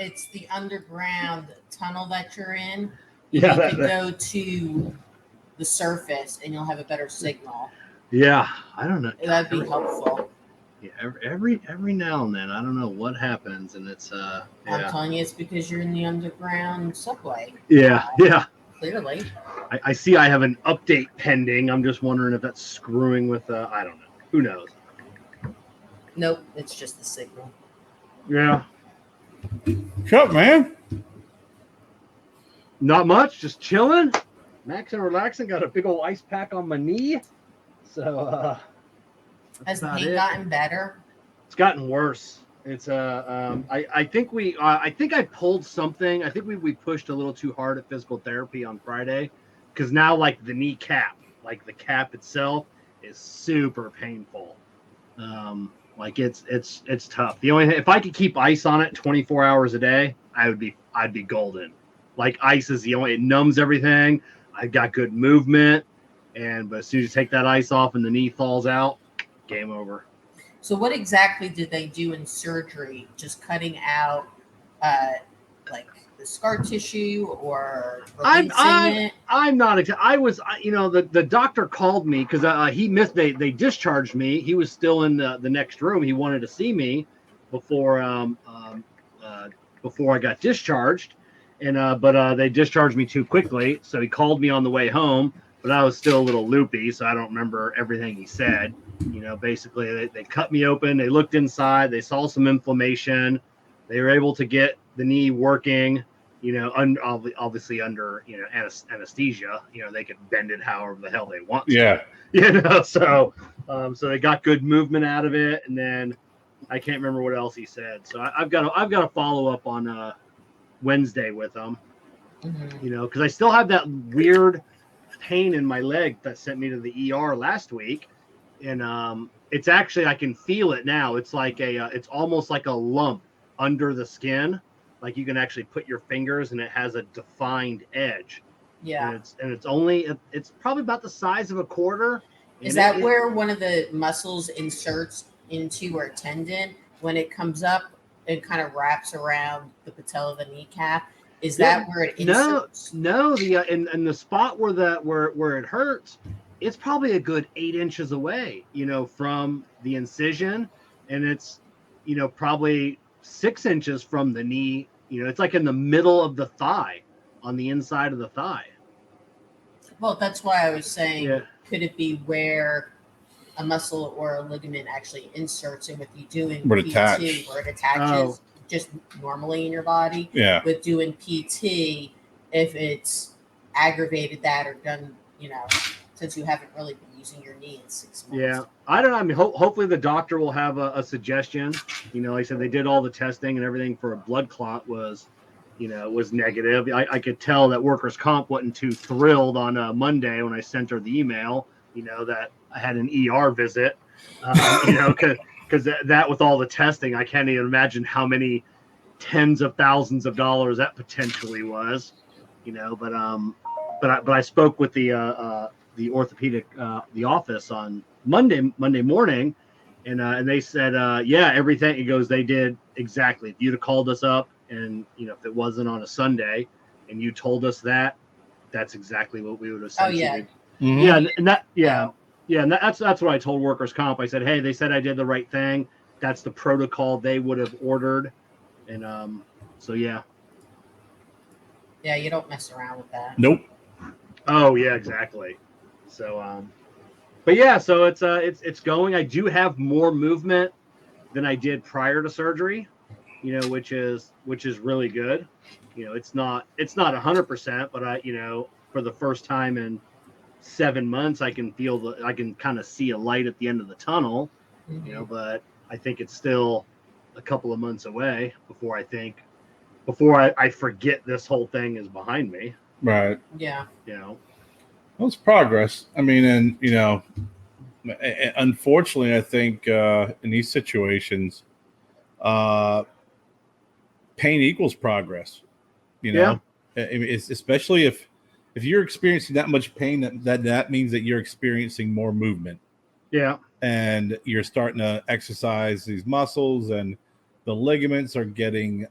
it's the underground tunnel that you're in. Yeah, You can go to the surface and you'll have a better signal. Yeah, I don't know. That'd be helpful. Yeah, every now and then, I don't know what happens, and it's I'm yeah. telling you, it's because you're in the underground subway. Yeah, yeah. Clearly. I see I have an update pending. I'm just wondering if that's screwing with, I don't know. Who knows? Nope, it's just the signal. Yeah. What's up, man? Not much, just chilling. Maxing and relaxing. Got a big old ice pack on my knee. So, has the pain gotten better? It's gotten worse. It's I think I pulled something. I think we pushed a little too hard at physical therapy on Friday, because now like the knee cap, like the cap itself, is super painful. Like it's tough. The only thing, if I could keep ice on it 24 hours a day, I'd be golden. Like ice is the only, it numbs everything. I've got good movement, but as soon as you take that ice off and the knee falls out, game over. So what exactly did they do in surgery? Just cutting out like the scar tissue, or releasing it? I'm not. I was, the doctor called me because he missed. They discharged me. He was still in the next room. He wanted to see me before I got discharged, but they discharged me too quickly. So he called me on the way home, but I was still a little loopy, so I don't remember everything he said. Basically they cut me open. They looked inside. They saw some inflammation. They were able to get the knee working. Obviously under anesthesia. They could bend it however the hell they want to. Yeah. So they got good movement out of it, and then I can't remember what else he said. So I've got to follow up on Wednesday with them. Mm-hmm. Because I still have that weird pain in my leg that sent me to the ER last week, and it's actually, I can feel it now. It's like it's almost like a lump under the skin. Like you can actually put your fingers and it has a defined edge. Yeah. And it's probably about the size of a quarter. Is that where one of the muscles inserts into, or tendon, when it comes up and kind of wraps around the patella of the kneecap? Is that where it inserts? No, in the spot where it hurts, it's probably a good 8 inches away, from the incision, and it's, probably 6 inches from the knee. It's like in the middle of the thigh, on the inside of the thigh. Well, that's why I was saying, could it be where a muscle or a ligament actually inserts in with you doing PT, where it attaches just normally in your body? Yeah. With doing PT, if it's aggravated that or done, since you haven't really been using your knee in 6 months. Yeah. I don't know. I mean, hopefully the doctor will have a suggestion. Like I said, they did all the testing and everything for a blood clot was negative. I could tell that workers' comp wasn't too thrilled on Monday when I sent her the email, that I had an ER visit, because that with all the testing, I can't even imagine how many tens of thousands of dollars that potentially was, but I spoke with the orthopedic, the office on Monday morning, and they said, everything. It goes, they did exactly. If you'd have called us up, and if it wasn't on a Sunday, and you told us that, that's exactly what we would have said. Oh yeah, mm-hmm. Yeah, and that and that's what I told workers' comp. I said, hey, they said I did the right thing. That's the protocol they would have ordered, and so yeah. Yeah, you don't mess around with that. Nope. Oh yeah, exactly. So but yeah, so it's going. I do have more movement than I did prior to surgery, which is really good. It's not 100%, but I, for the first time in 7 months, I can I can kind of see a light at the end of the tunnel, but I think it's still a couple of months away before I forget this whole thing is behind me. Right. Yeah. Well, it's progress. I mean, and unfortunately, I think in these situations, pain equals progress. I mean, it's, especially if you're experiencing that much pain, that means that you're experiencing more movement. Yeah. And you're starting to exercise these muscles, and the ligaments are getting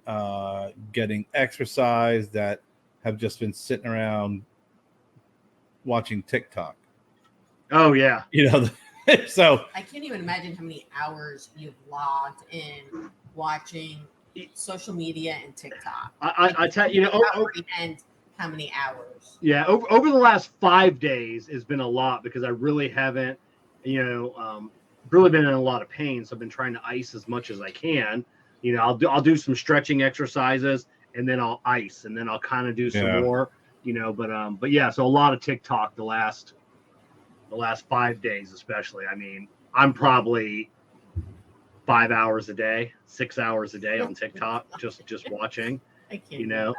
exercise that have just been sitting around watching TikTok. Oh yeah. So I can't even imagine how many hours you've logged in watching social media and TikTok. I tell you, and how many hours? Yeah, over the last 5 days has been a lot because I really haven't, really been in a lot of pain. So I've been trying to ice as much as I can. I'll do some stretching exercises and then I'll ice and then I'll kind of do some more. But yeah, so a lot of TikTok the last 5 days, especially. I mean, I'm probably 5 hours a day, 6 hours a day on TikTok, just watching. I can't imagine.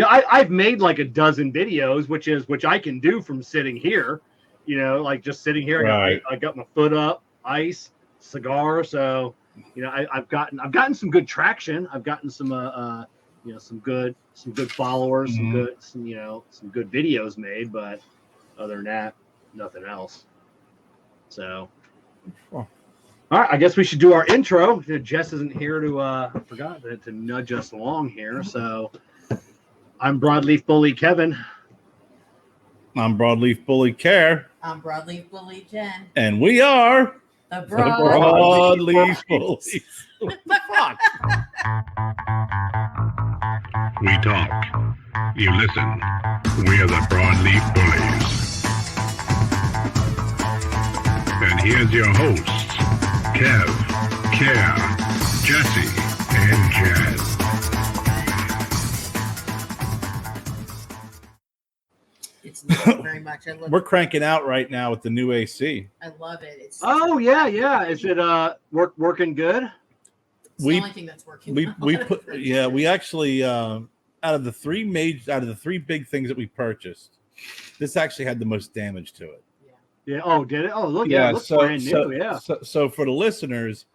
I've made like a dozen videos, which I can do from sitting here, like just sitting here. Right. I got my foot up, ice, cigar. So, I've gotten some good traction. I've gotten some, some good followers, some good videos made. But other than that, nothing else. So, all right, I guess we should do our intro. Jess isn't here I forgot to nudge us along here. So I'm Broadleaf Bully Kevin. I'm Broadleaf Bully Kerr. I'm Broadleaf Bully Jen. And we are the Broadleaf Bullies. What the fuck? We talk. You listen. We are the Broadleaf Bullies. And here's your hosts, Kev, Kerr, Jessie, and Jen. It's not very much. We're cranking out right now with the new AC. I love it. It's yeah. Is it working good? It's the only thing that's working. We actually out of the three big things that we purchased, this actually had the most damage to it. Yeah. Oh, did it? Oh, look. Yeah. It looks brand new. Yeah. So for the listeners,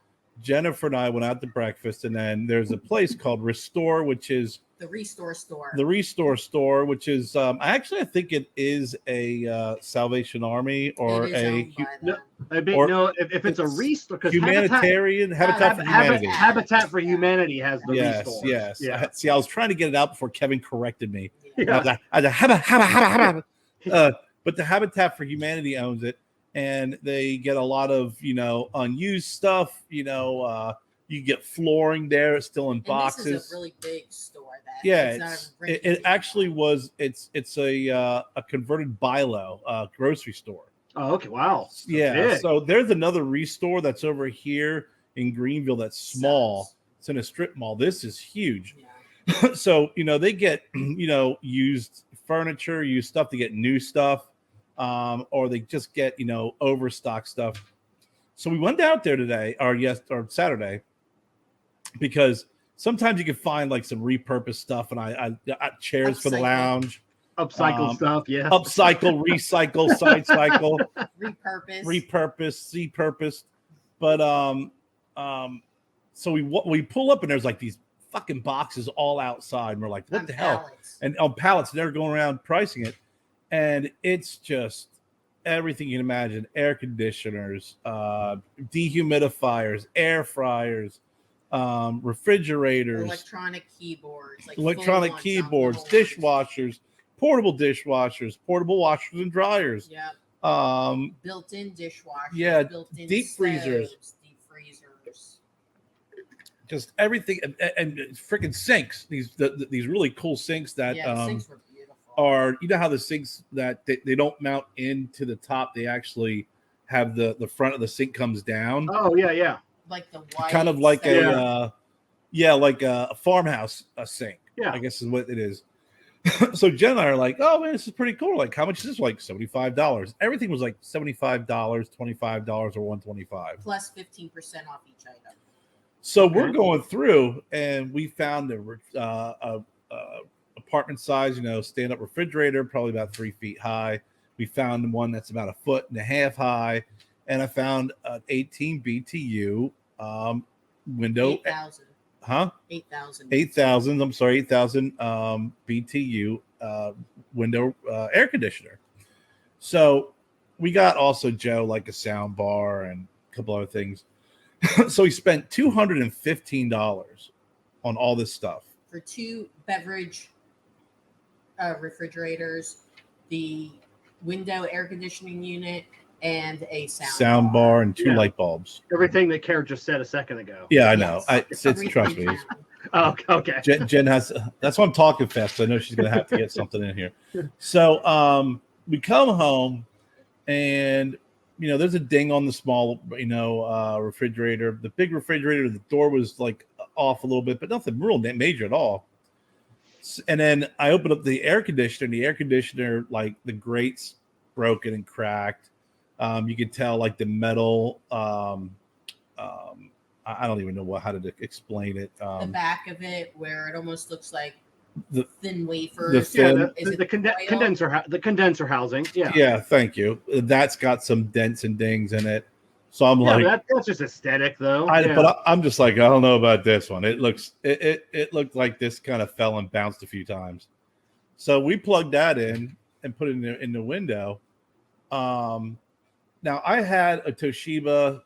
Jennifer and I went out to breakfast, and then there's a place called Restore, which is the Restore Store. The Restore Store, which is I think it is a Salvation Army or if it's a Restore, because humanitarian Habitat for Humanity. Habitat for Humanity has the Restore. Yes. Yeah. See, I was trying to get it out before Kevin corrected me. Yeah. But the Habitat for Humanity owns it, and they get a lot of unused stuff. You get flooring there; it's still in boxes. This is a really big store. It actually was. It's a converted BILO grocery store. Oh, okay, wow. Yeah. So there's another Restore that's over here in Greenville. That's small. It's in a strip mall. This is huge. Yeah. So they get used furniture, used stuff. They get new stuff. Or they just get overstock stuff. So we went out there today, or Saturday, because sometimes you can find like some repurposed stuff, and I chairs for the lounge, upcycle stuff, yeah, upcycle, recycle, side cycle, repurposed. But so we pull up, and there's like these fucking boxes all outside, and we're like, what the hell? And on pallets, they're going around pricing it. And it's just everything you can imagine: air conditioners, dehumidifiers, air fryers, refrigerators, electronic keyboards, dishwashers, portable washers and dryers. Yeah. Built-in dishwashers. Yeah. Built-in deep freezers. Just everything, and freaking sinks. These really cool sinks that sinks were are, how the sinks that they don't mount into the top, they actually have the front of the sink comes down. Oh yeah. Like the white, kind of like like a farmhouse sink. Yeah, I guess is what it is. So Jen and I are like, oh man, this is pretty cool. Like, how much is this? Like $75. Everything was like $75, $25, or $125 plus 15% off each item. So we're going through, and we found a apartment size, stand-up refrigerator, probably about 3 feet high. We found one that's about 1.5 feet high, and I found an 18 BTU window. 8,000. Huh? 8,000. 8,000. I'm sorry, 8,000 BTU window air conditioner. So we got also Joe like a sound bar and a couple other things. So he spent $215 on all this stuff for 2 beverage refrigerators, the window air conditioning unit, and a sound bar and 2 light bulbs. Everything that Kerr just said a second ago. Yeah, I know. It's trust me. Oh, okay. Jen has. That's why I'm talking fast. I know she's going to have to get something in here. So we come home, and there's a ding on the small refrigerator. The big refrigerator, the door was like off a little bit, but nothing real major at all. And then I opened up the air conditioner, and the air conditioner, like the grates broken and cracked. You could tell like the metal. I don't even know how to explain it. The back of it, where it almost looks like the thin wafers. The condenser housing. Yeah. Yeah. Thank you. That's got some dents and dings in it. So I'm like, that's just aesthetic, though. But I'm just like, I don't know about this one. It looked like this kind of fell and bounced a few times. So we plugged that in and put it in the window. Now I had a Toshiba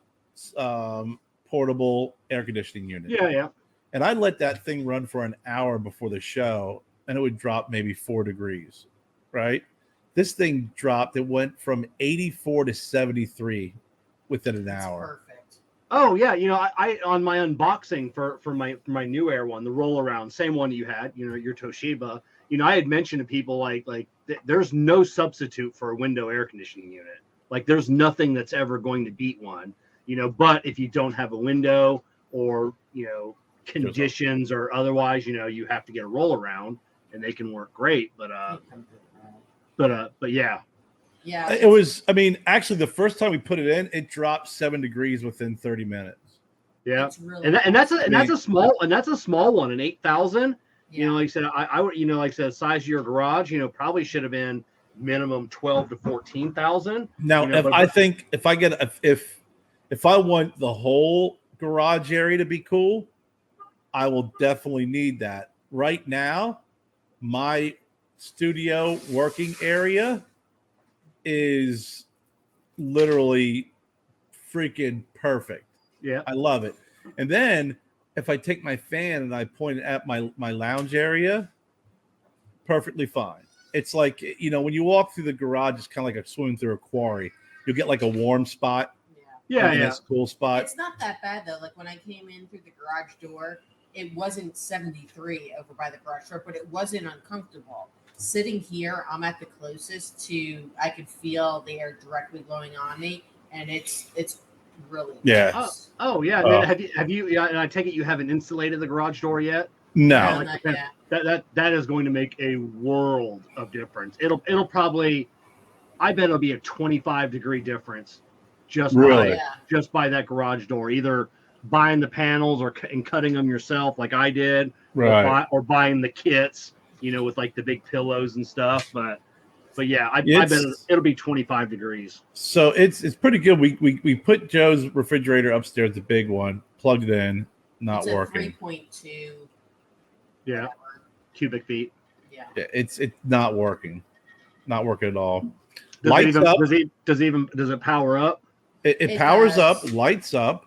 portable air conditioning unit. Yeah. And I let that thing run for an hour before the show, and it would drop maybe 4 degrees, right? This thing dropped. It went from 84 to 73 within an hour. Perfect. Oh yeah, I on my unboxing for my new Air one, the roll around, same one you had, your Toshiba. I had mentioned to people like there's no substitute for a window air conditioning unit. Like there's nothing that's ever going to beat one. But if you don't have a window or conditions or otherwise, you have to get a roll around, and they can work great. But yeah. Yeah. It was, actually the first time we put it in, it dropped 7 degrees within 30 minutes. Yeah. Really that's a small one, an 8,000. Yeah. Like I said, I would, like I said, size of your garage, probably should have been minimum 12 to 14,000. Now, if I want the whole garage area to be cool, I will definitely need that. Right now, my studio working area is literally freaking perfect. Yeah. I love it. And then if I take my fan and I point it at my lounge area, perfectly fine. It's like, when you walk through the garage, it's kind of like a swimming through a quarry. You'll get like a warm spot. Yeah. Nice cool spot. It's not that bad though. Like when I came in through the garage door, it wasn't 73 over by the garage door, but it wasn't uncomfortable. Sitting here, I'm at the closest to, I could feel the air directly blowing on me, and it's really nice. Oh yeah. And then have you? And I take it you haven't insulated the garage door yet? No. Not yet. That is going to make a world of difference. It'll probably, I bet it'll be a 25-degree difference just by that garage door. Either buying the panels and cutting them yourself like I did, right, or buying the kits, with like the big pillows and stuff. But yeah, I bet it'll be 25 degrees. So it's pretty good. We put Joe's refrigerator upstairs, the big one, plugged it in, not it's working. 3.2. Yeah. Cubic feet. Yeah. It's not working at all. Does it power up? It powers up, lights up.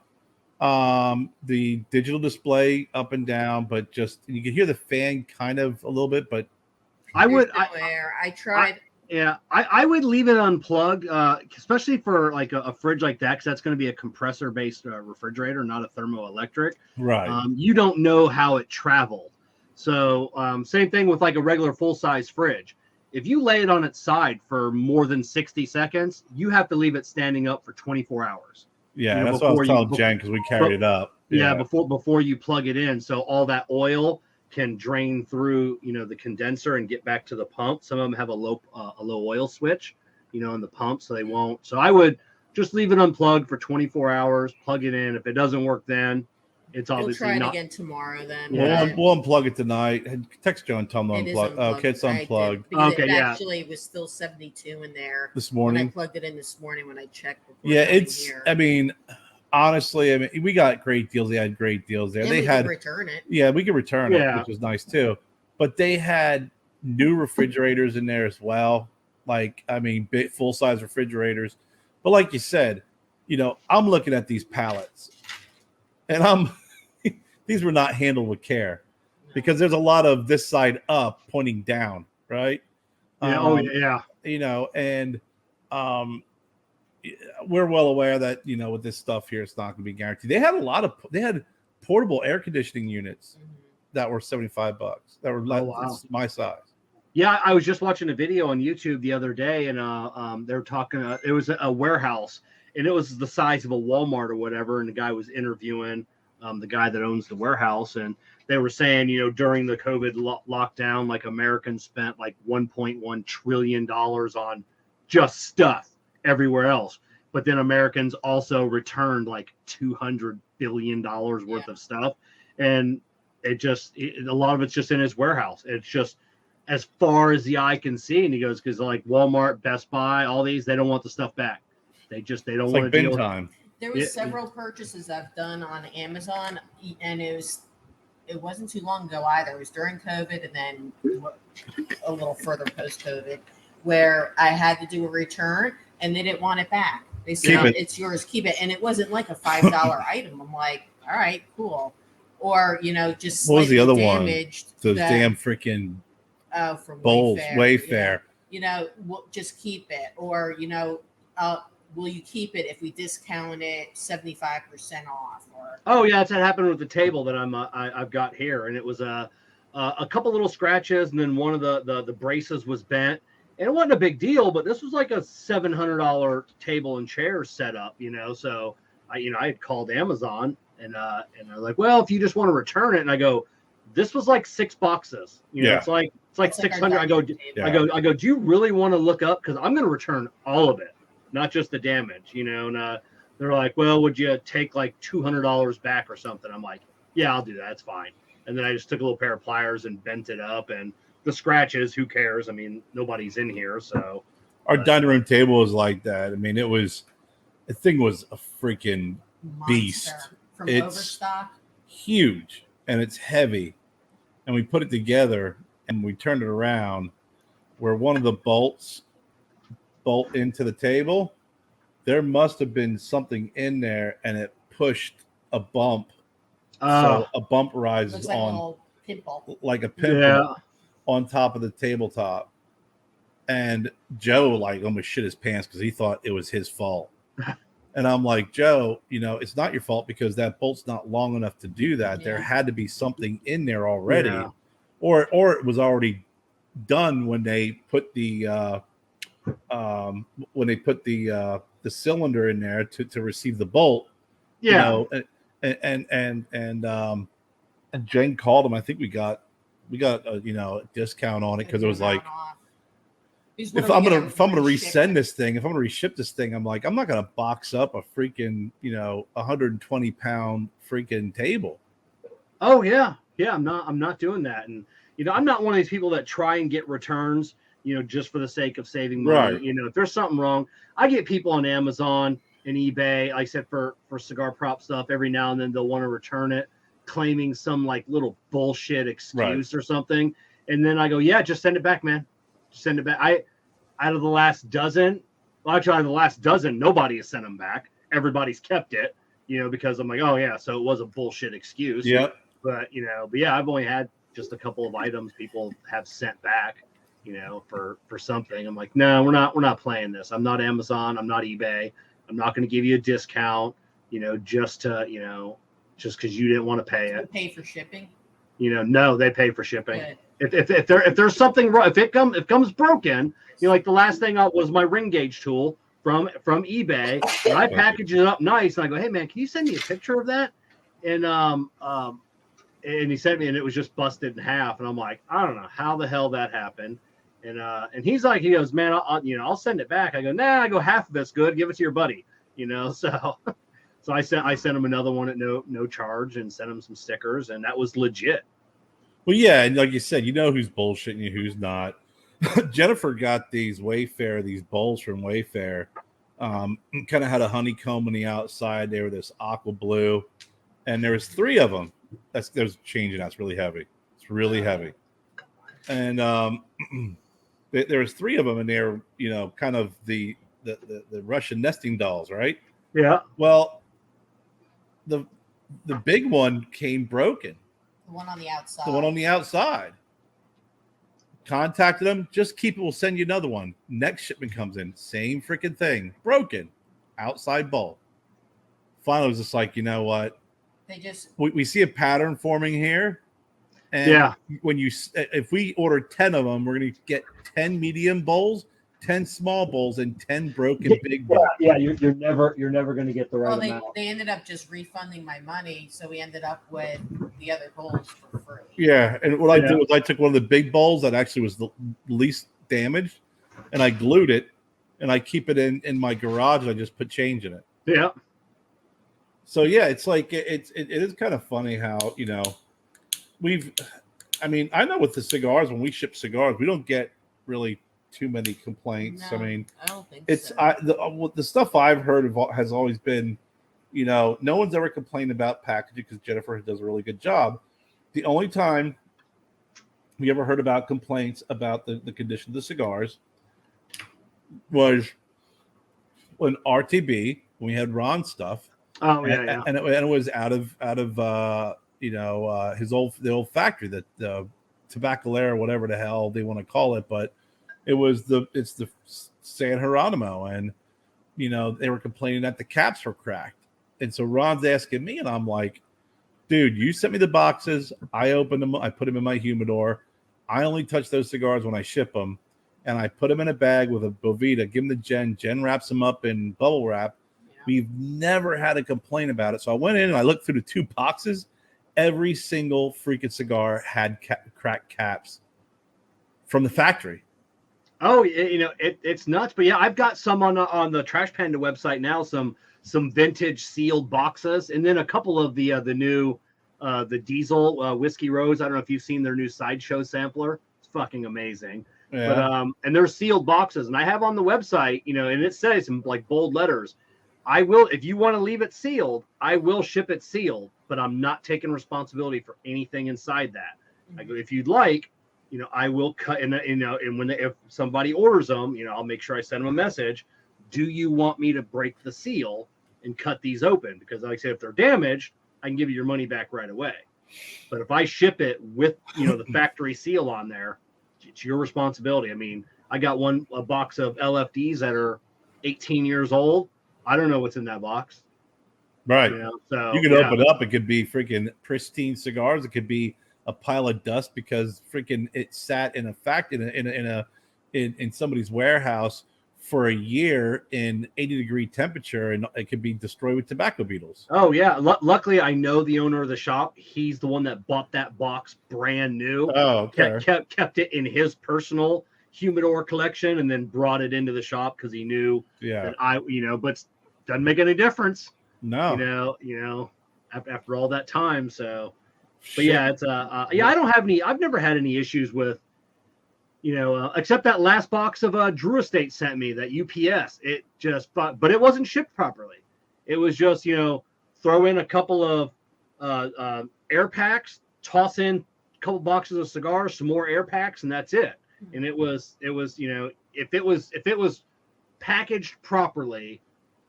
The digital display up and down, but just you can hear the fan kind of a little bit, but I tried. I would leave it unplugged, especially for like a fridge like that, because that's going to be a compressor based refrigerator, not a thermoelectric. Right. You don't know how it traveled. So same thing with like a regular full size fridge. If you lay it on its side for more than 60 seconds, you have to leave it standing up for 24 hours. Yeah, that's what I was telling Jen, because we carried it up. Yeah, before you plug it in, so all that oil can drain through, the condenser and get back to the pump. Some of them have a low oil switch, in the pump, so they won't. So I would just leave it unplugged for 24 hours, plug it in. If it doesn't work, then it's obviously we'll try not. it again tomorrow. Then we'll unplug it tonight. Text Joe and tell him to unplug. Okay, it's unplugged. It actually was still 72 in there this morning. When I plugged it in this morning when I checked. Yeah, honestly, we got great deals. They had great deals there. And they had return it. Yeah, we could return it, which was nice too. But they had new refrigerators in there as well. Like, big full size refrigerators. But like you said, I'm looking at these pallets. And these were not handled with care because there's a lot of this side up pointing down, right? Yeah. And we're well aware that, with this stuff here, it's not going to be guaranteed. They had portable air conditioning units that were $75 that were my size. Yeah, I was just watching a video on YouTube the other day, and they were talking. It was a warehouse, and it was the size of a Walmart or whatever. And the guy was interviewing the guy that owns the warehouse, and they were saying, during the COVID lockdown, like Americans spent like $1.1 trillion on just stuff everywhere else. But then Americans also returned like $200 billion worth of stuff, and a lot of it's just in his warehouse. It's just as far as the eye can see. And he goes, because like Walmart, Best Buy, all these, they don't want the stuff back. They don't want to deal with it. There was several purchases I've done on Amazon, and it wasn't too long ago either. It was during COVID and then a little further post-COVID, where I had to do a return and they didn't want it back. They said, it's yours, keep it. And it wasn't like a $5 item. I'm like, all right, cool. Or, just what was the other damaged. One? Those damn freaking from bowls, Wayfair. Yeah. We'll just keep it. Or, will you keep it if we discount it 75% off? Or oh yeah, that happened with the table that I've got here, and it was a couple little scratches, and then one of the braces was bent, and it wasn't a big deal, but this was like a $700 table and chair setup, So I had called Amazon, and they're like, well, if you just want to return it, and I go, this was like 6 boxes, it's like 600. I go, do you really want to look up? Because I'm going to return all of it, not just the damage, And they're like, well, would you take like $200 back or something? I'm like, yeah, I'll do that. It's fine. And then I just took a little pair of pliers and bent it up. And the scratches, who cares? I mean, nobody's in here, so. Our dining room table was like that. I mean, the thing was a freaking beast. From Overstock. Huge, and it's heavy. And we put it together, and we turned it around where one of the bolts bolt into the table. There must have been something in there, and it pushed a bump. So a bump rises on like a pimple on top of the tabletop. And Joe like almost shit his pants because he thought it was his fault. And I'm like, Joe, it's not your fault because that bolt's not long enough to do that. Yeah. There had to be something in there already, or it was already done when they put the cylinder in there to receive the bolt. Yeah, and Jen called him. I think we got a discount on it because it was like. If I'm gonna resend this thing, if I'm gonna reship this thing, I'm like, I'm not gonna box up a freaking 120-pound freaking table. Oh yeah, I'm not doing that, and I'm not one of these people that try and get returns, just for the sake of saving money. Right. If there's something wrong, I get people on Amazon and eBay, like I said, for Cigarprop stuff. Every now and then they'll want to return it, claiming some like little bullshit excuse or something, and then I go, yeah, just send it back, man. Send it back. Out of the last dozen, nobody has sent them back. Everybody's kept it, because I'm like, oh yeah, so it was a bullshit excuse. Yeah. But I've only had just a couple of items people have sent back, for something. I'm like, no, we're not playing this. I'm not Amazon. I'm not eBay. I'm not going to give you a discount, just because you didn't want to pay it. Pay for shipping. No, they pay for shipping. Good. If there's something wrong, if it comes broken, like the last thing out was my ring gauge tool from eBay, and I package it up nice, and I go, hey man, can you send me a picture of that? And he sent me, and it was just busted in half, and I'm like, I don't know how the hell that happened, and he goes, man, I'll send it back. I go, nah, half of it's good, give it to your buddy, so. So I sent him another one at no charge and sent him some stickers, and that was legit. Well, yeah, and like you said, who's bullshitting you, who's not. Jennifer got these bowls from Wayfair. Kind of had a honeycomb on the outside. They were this aqua blue, and there was 3 of them. There's changing out. It's really heavy. It's really heavy, and there was 3 of them, and they're kind of the Russian nesting dolls, right? Yeah. Well, the big one came broken. The one on the outside. The one on the outside. Contacted them. Just keep it. We'll send you another one. Next shipment comes in. Same freaking thing. Broken. Outside bowl. Finally, it was just like, you know what? We see a pattern forming here. And when if we order 10 of them, we're going to get 10 medium bowls, 10 small bowls, and 10 broken big bowls. Yeah, you're never going to get the right amount. They ended up just refunding my money, so we ended up with the other bowls for free. Yeah, and what I did was I took one of the big bowls that actually was the least damaged, and I glued it, and I keep it in my garage, and I just put change in it. Yeah. So yeah, it's like it is kind of funny how, you know, I know with the cigars, when we ship cigars, we don't get really too many complaints. No, I don't think so. The stuff I've heard has always been, you know, no one's ever complained about packaging because Jennifer does a really good job. The only time we ever heard about complaints about the condition of the cigars was when RTB, when we had Ron stuff. Oh yeah, and it was out of the old factory, that the Tabacalera, whatever the hell they want to call it, but it's the San Geronimo, and you know they were complaining that the caps were cracked, and so Ron's asking me, and I'm like, dude, you sent me the boxes, I opened them, I put them in my humidor, I only touch those cigars when I ship them, and I put them in a bag with a Bovita, give them to Jen wraps them up in bubble wrap. We've never had a complaint about it. So I went in and I looked through the 2 boxes. Every single freaking cigar had cracked caps from the factory. Oh, you know, it's nuts. But yeah, I've got some on the Trash Panda website now, some vintage sealed boxes, and then a couple of the new the Diesel Whiskey Rose. I don't know if you've seen their new Sideshow sampler. It's fucking amazing. Yeah. But and they're sealed boxes, and I have on the website, you know, and it says in like bold letters, I will, if you want to leave it sealed, I will ship it sealed, but I'm not taking responsibility for anything inside that. I go, if you'd like, you know, I will cut, and you know, and if somebody orders them, you know, I'll make sure I send them a message. Do you want me to break the seal and cut these open? Because like I said, if they're damaged, I can give you your money back right away. But if I ship it with, you know, the factory seal on there, it's your responsibility. I mean, I got a box of LFDs that are 18 years old. I don't know what's in that box. Right. You know, so you can open it up. It could be freaking pristine cigars. It could be a pile of dust because freaking it sat in in somebody's warehouse for a year in 80-degree temperature, and it could be destroyed with tobacco beetles. Oh yeah. Luckily, I know the owner of the shop. He's the one that bought that box brand new. Oh, okay. Kept it in his personal humidor collection, and then brought it into the shop because he knew that but doesn't make any difference. No, you know, after all that time. So, but yeah, it's I don't have any. I've never had any issues with, you know, except that last box of Drew Estate sent me, that UPS. It just, but it wasn't shipped properly. It was just, you know, throw in a couple of air packs, toss in a couple boxes of cigars, some more air packs, and that's it. And it was, you know, if it was packaged properly,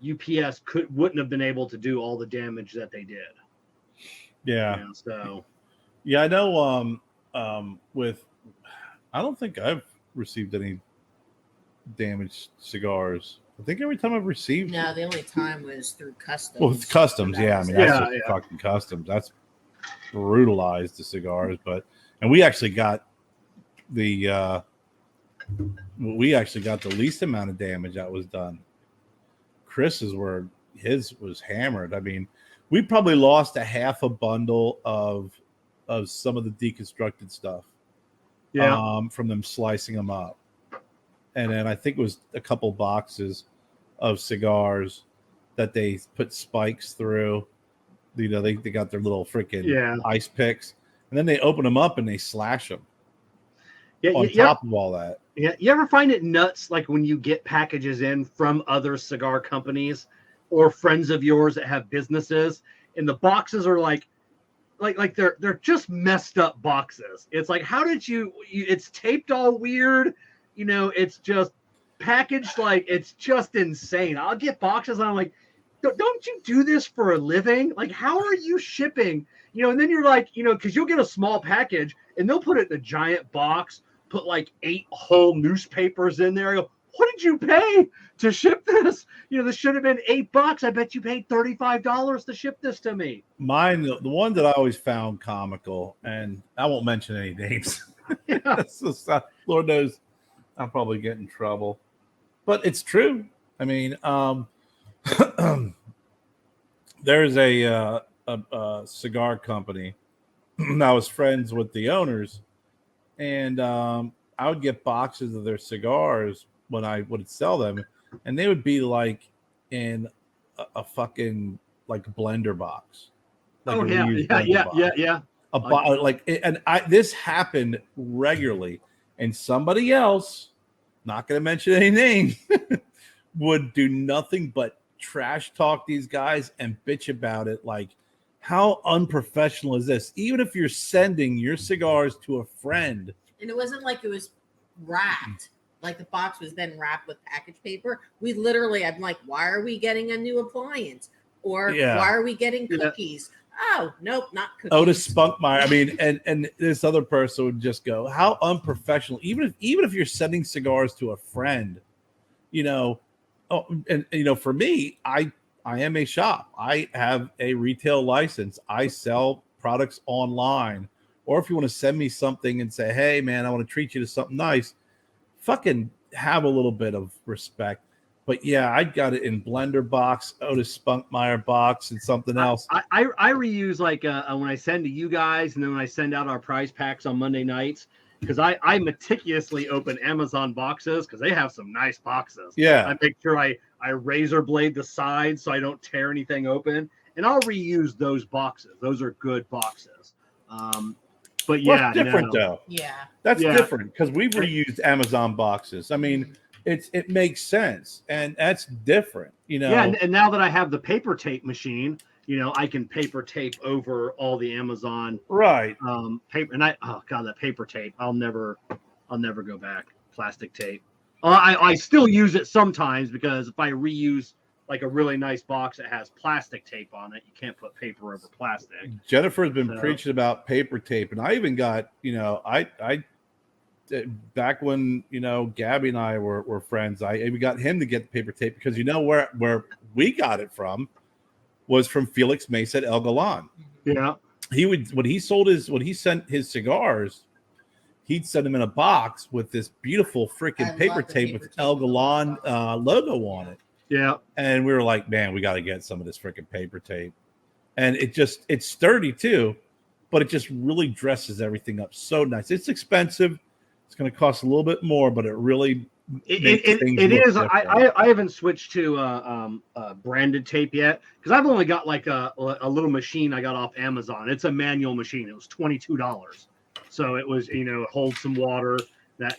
UPS wouldn't have been able to do all the damage that they did. Yeah. You know, so. Yeah, I know. I don't think I've received any damaged cigars. I think every time I've received. No, the only time was through customs. Well, with customs, yeah. I mean, that's just fucking customs. That's brutalized the cigars, and we actually got the least amount of damage that was done. Chris's his was hammered. I mean, we probably lost a half a bundle of some of the deconstructed stuff. Yeah. From them slicing them up. And then I think it was a couple boxes of cigars that they put spikes through. You know, they got their little freaking ice picks, and then they open them up and they slash them. Yeah, on top of all that. Yeah, you ever find it nuts, like when you get packages in from other cigar companies or friends of yours that have businesses, and the boxes are like they're just messed up boxes. It's like, how did you it's taped all weird, you know, it's just packaged like it's just insane. I'll get boxes and I'm like, don't you do this for a living? Like, how are you shipping? And then you're like, because you'll get a small package and they'll put it in a giant box, put like 8 whole newspapers in there. I go, what did you pay to ship this? This should have been $8. I bet you paid $35 to ship this to me. Mine, the one that I always found comical, and I won't mention any names. Yeah. Lord knows I'll probably get in trouble, but it's true. I mean, there's a cigar company. I was friends with the owners, and I would get boxes of their cigars when I would sell them, and they would be like in a fucking like blender box. Like yeah. This happened regularly, and somebody else, not going to mention any names, would do nothing but trash talk these guys and bitch about it. Like, how unprofessional is this? Even if you're sending your cigars to a friend, and it wasn't like it was wrapped. Like the box was then wrapped with package paper. We literally, I'm like, why are we getting a new appliance? Or why are we getting cookies? Oh, nope, not cookies. Otis Spunkmeyer. I mean, and this other person would just go, how unprofessional. Even if you're sending cigars to a friend, for me, I am a shop. I have a retail license. I sell products online. Or if you want to send me something and say, hey, man, I want to treat you to something nice, fucking have a little bit of respect. But yeah, I got it in blender box, Otis Spunkmeyer box, and something else. I reuse like when I send to you guys, and then when I send out our prize packs on Monday nights, because I meticulously open Amazon boxes because they have some nice boxes. Yeah, I make sure I razor blade the sides so I don't tear anything open, and I'll reuse those boxes. Those are good boxes. But yeah, that's different though. Yeah, that's different because we've reused Amazon boxes. I mean, it makes sense, and that's different. Yeah, and now that I have the paper tape machine, I can paper tape over all the Amazon paper. And that paper tape, I'll never go back. Plastic tape. I still use it sometimes because if I reuse like a really nice box that has plastic tape on it, you can't put paper over plastic. Jennifer's been preaching about paper tape, and I even got, I back when Gabby and I were friends, I even got him to get the paper tape because where we got it from was from Felix Mace at El Galan. Yeah, he would when he sent his cigars, he'd send them in a box with this beautiful freaking paper tape with El Galan logo on it. Yeah. And we were like, man, we got to get some of this freaking paper tape. And it's sturdy too, but it just really dresses everything up so nice. It's expensive. It's going to cost a little bit more, but it really it is. I haven't switched to branded tape yet because I've only got like a little machine I got off Amazon. It's a manual machine. It was $22. So it was, it holds some water that,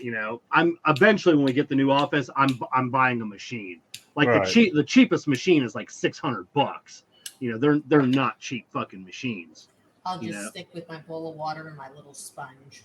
I'm eventually when we get the new office, I'm buying a machine. Like the cheapest machine is like $600. They're not cheap fucking machines. I'll just stick with my bowl of water and my little sponge.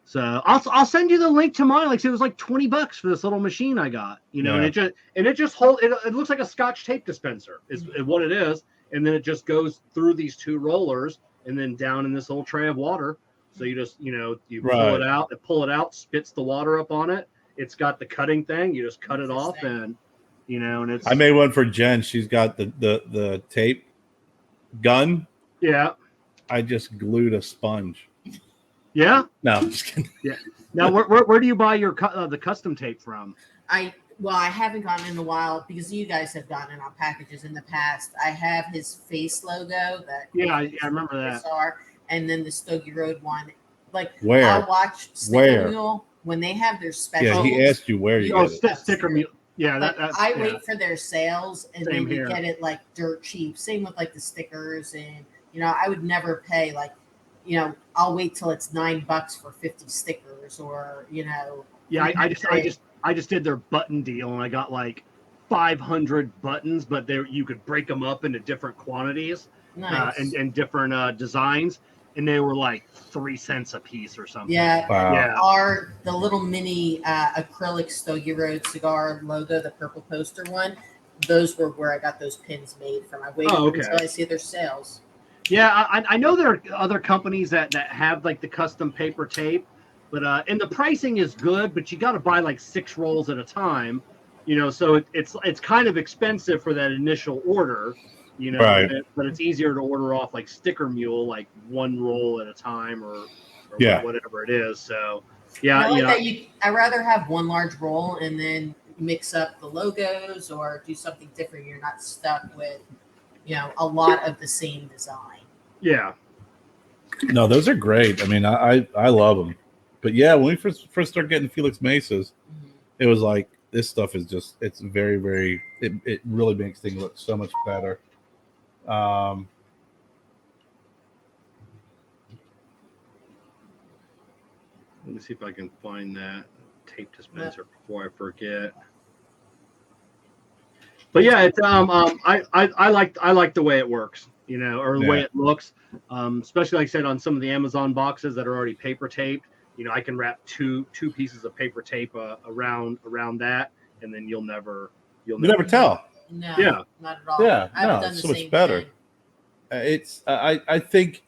So I'll send you the link to mine. Like it was like $20 for this little machine I got. And it just holds. It looks like a Scotch tape dispenser is what it is, and then it just goes through these 2 rollers and then down in this little tray of water. So you just you pull it out, spits the water up on it. It's got the cutting thing. You just cut it off and. And it's. I made one for Jen. She's got the tape gun. Yeah. I just glued a sponge. Yeah. No, I'm just kidding. Yeah. Now, where do you buy your the custom tape from? I haven't gotten in a while because you guys have gotten it on packages in the past. I have his face logo that. Yeah, I remember that. And then the Stogie Road one. Like where? I'll watch Sticker Mule when they have their specials. Yeah, he asked you where you get it. Sticker Mule. Yeah, I wait for their sales, and Same then you here. get it like dirt cheap. Same with like the stickers, and I would never pay like, I'll wait till it's $9 for 50 stickers, or Yeah, I just did their button deal, and I got like 500 buttons, but you could break them up into different quantities, and different designs, and they were like 3 cents a piece or something. Yeah, wow. Yeah. The little mini acrylic Stogie Road cigar logo, the purple poster one, those were where I got those pins made from. I waited until I see their sales. Yeah, I know there are other companies that have like the custom paper tape, but and the pricing is good, but you got to buy like 6 rolls at a time, so it's kind of expensive for that initial order, right. but it's easier to order off like Sticker Mule, like 1 roll at a time or whatever it is. So yeah, I'd rather have 1 large roll and then mix up the logos or do something different. You're not stuck with a lot of the same design. Yeah. No, those are great. I mean, I love them. But yeah, when we first started getting Felix Mesas, it was like, this stuff is just, it's very, very, it really makes things look so much better. Let me see if I can find that tape dispenser before I forget. But yeah, it's I like the way it works, or the way it looks. Especially like I said, on some of the Amazon boxes that are already paper taped, I can wrap two pieces of paper tape around that, and then you'll never tell. No, yeah, not at all. Yeah, I haven't done the so same much better. thing. It's I think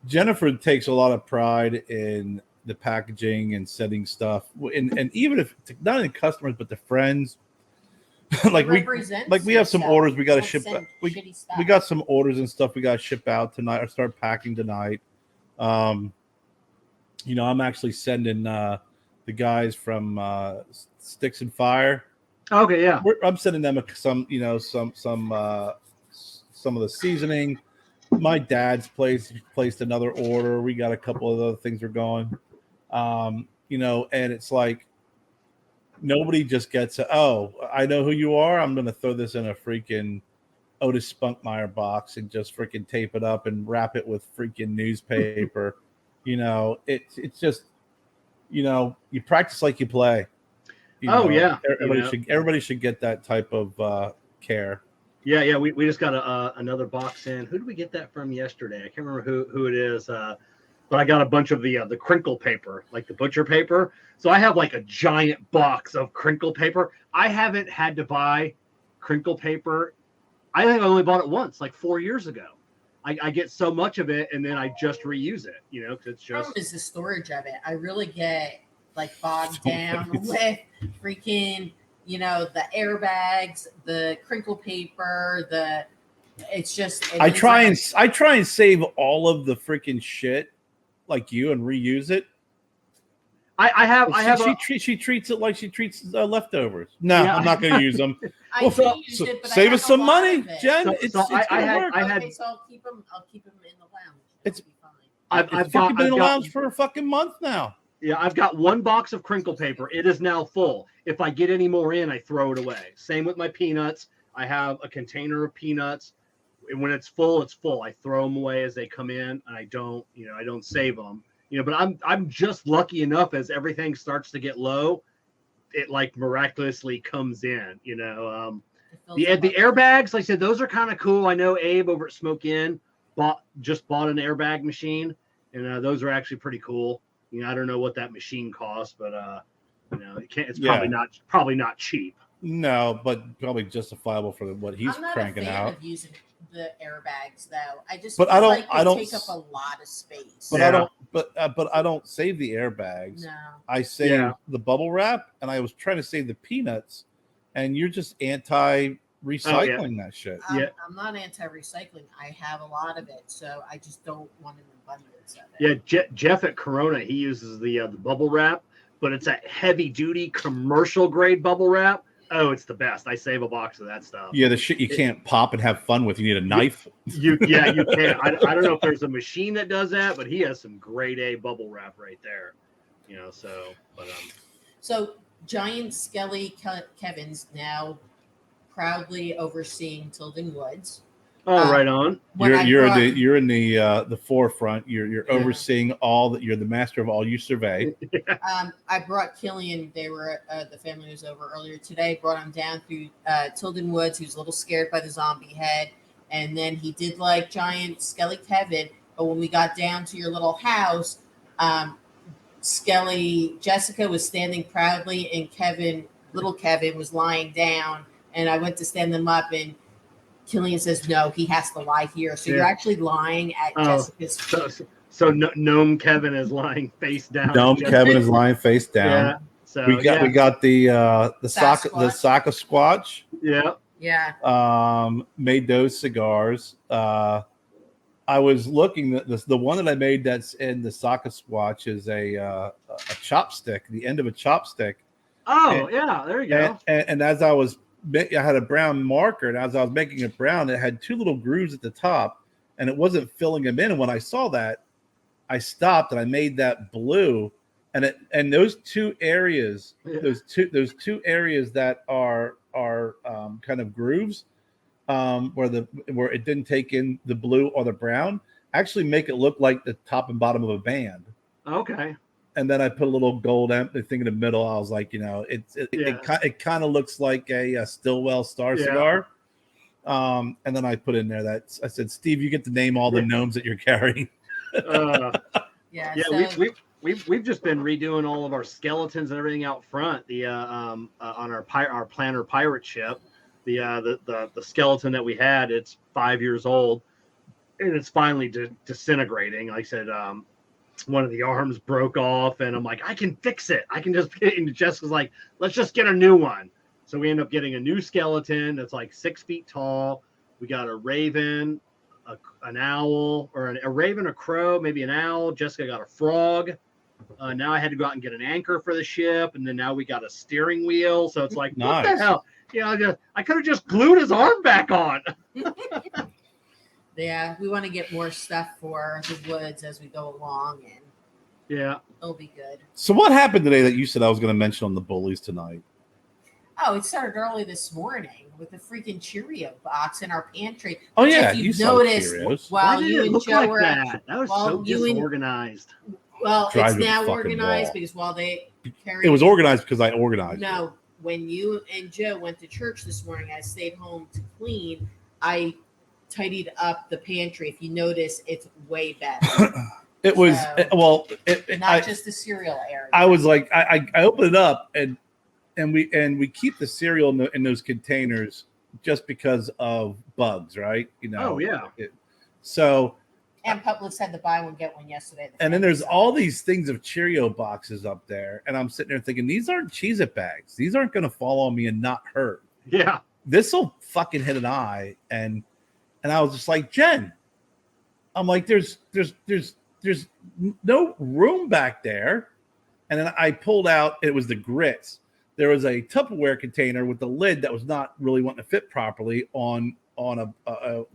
Jennifer takes a lot of pride in the packaging and setting stuff, and even if not in customers but the friends. like we have some orders we got to ship. We got some orders and stuff we got to ship out tonight or start packing tonight. I'm actually sending the guys from Sticks and Fire. Okay, yeah. I'm sending them some of the seasoning. My dad's placed another order. We got a couple of other things we're going. And it's like, nobody just gets I know who you are. I'm going to throw this in a freaking Otis Spunkmeyer box and just freaking tape it up and wrap it with freaking newspaper. It's just, you practice like you play. Everybody should get that type of care. Yeah. We just got another box in. Who did we get that from yesterday? I can't remember who it is. But I got a bunch of the crinkle paper, like the butcher paper. So I have like a giant box of crinkle paper. I haven't had to buy crinkle paper. I think I only bought it once, like 4 years ago. I get so much of it, and then I just reuse it, because it's just. The problem is the storage of it. I really get like bogged down with freaking, the airbags, the crinkle paper, I try and save all of the freaking shit like you and reuse it. She treats it like she treats leftovers. No, yeah. I'm not going to use them. Save us some money, Jen. So I'll keep them in the lounge. It's fine. I've been in the lounge for a fucking month now. Yeah, I've got 1 box of crinkle paper. It is now full. If I get any more in, I throw it away. Same with my peanuts. I have a container of peanuts. And when it's full, it's full. I throw them away as they come in, and I don't save them. But I'm just lucky enough as everything starts to get low, it like miraculously comes in. The airbags, like I said, those are kind of cool. I know Abe over at Smoke Inn just bought an airbag machine, and those are actually pretty cool. I don't know what that machine costs, but it's probably not cheap. No, but probably justifiable for what he's cranking out. I'm not a fan of using the airbags, though. I just I don't take up a lot of space. But yeah. I don't save the airbags. No. I save the bubble wrap, and I was trying to save the peanuts, and you're just anti-recycling that shit. I'm not anti-recycling. I have a lot of it, so I just don't want an abundance of it. Yeah, Jeff at Corona, he uses the bubble wrap, but it's a heavy-duty commercial grade bubble wrap. Oh, it's the best. I save a box of that stuff. Yeah, the shit you can't pop and have fun with. You need a knife. You can. I don't know if there's a machine that does that, but he has some grade A bubble wrap right there. So Giant Skelly Kevin's now proudly overseeing Tilden Woods. Oh, right on. You're in the forefront. You're overseeing all that. You're the master of all you survey. I brought Killian. They were the family was over earlier today. Brought him down through Tilden Woods. He was a little scared by the zombie head, and then he did like Giant Skelly Kevin. But when we got down to your little house, Skelly Jessica was standing proudly, and little Kevin was lying down. And I went to stand them up, and Killian says, no, he has to lie here. So you're actually lying at Jessica's feet. So Gnome Kevin is lying face down. Gnome Kevin is lying face down. Yeah. So we got the Sasquatch. Yeah. Yeah. Made those cigars. I was looking at the one that I made that's in the Sasquatch is a chopstick, the end of a chopstick. Oh, yeah, there you go. And as I had a brown marker, and as I was making it brown, it had two little grooves at the top, and it wasn't filling them in. And when I saw that, I stopped and I made that blue. And those two areas, those two areas that are kind of grooves, where it didn't take in the blue or the brown, actually make it look like the top and bottom of a band. Okay. And then I put a little gold thing in the middle. I was like, it kind of looks like a Stillwell Star cigar. And then I put in there that I said, Steve, you get to name all the gnomes that you're carrying. We've just been redoing all of our skeletons and everything out front. The on our planner pirate ship, the skeleton that we had, it's 5 years old, and it's finally disintegrating. Like I said, one of the arms broke off, and I'm like, I can fix it. I can just get. And Jessica's like, let's just get a new one. So we end up getting a new skeleton that's like 6 feet tall. We got a raven, an owl, or a raven, a crow, maybe an owl. Jessica got a frog. Now I had to go out and get an anchor for the ship, and then now we got a steering wheel. So it's like, nice. What the hell? I could have just glued his arm back on. Yeah, we want to get more stuff for the woods as we go along, and it'll be good. So what happened today that you said I was going to mention on the Bullies tonight? Oh, it started early this morning with the freaking Cheerio box in our pantry. Oh yeah, you noticed while you and Joe were that was so disorganized. Well, it's now organized because while they carried, it was organized because I organized. No, when you and Joe went to church this morning, I stayed home to clean. I tidied up the pantry. If you notice, it's way better. It was not just the cereal area. I was like, I opened it up and we keep the cereal in those containers just because of bugs, right? Oh yeah. And Publix had the buy one get one yesterday. And then there's all these things of Cheerio boxes up there, and I'm sitting there thinking, these aren't Cheez-It bags. These aren't going to fall on me and not hurt. Yeah, this will fucking hit an eye. And I was just like, Jen, I'm like, there's no room back there. And then I pulled out, it was the grits. There was a Tupperware container with the lid that was not really wanting to fit properly on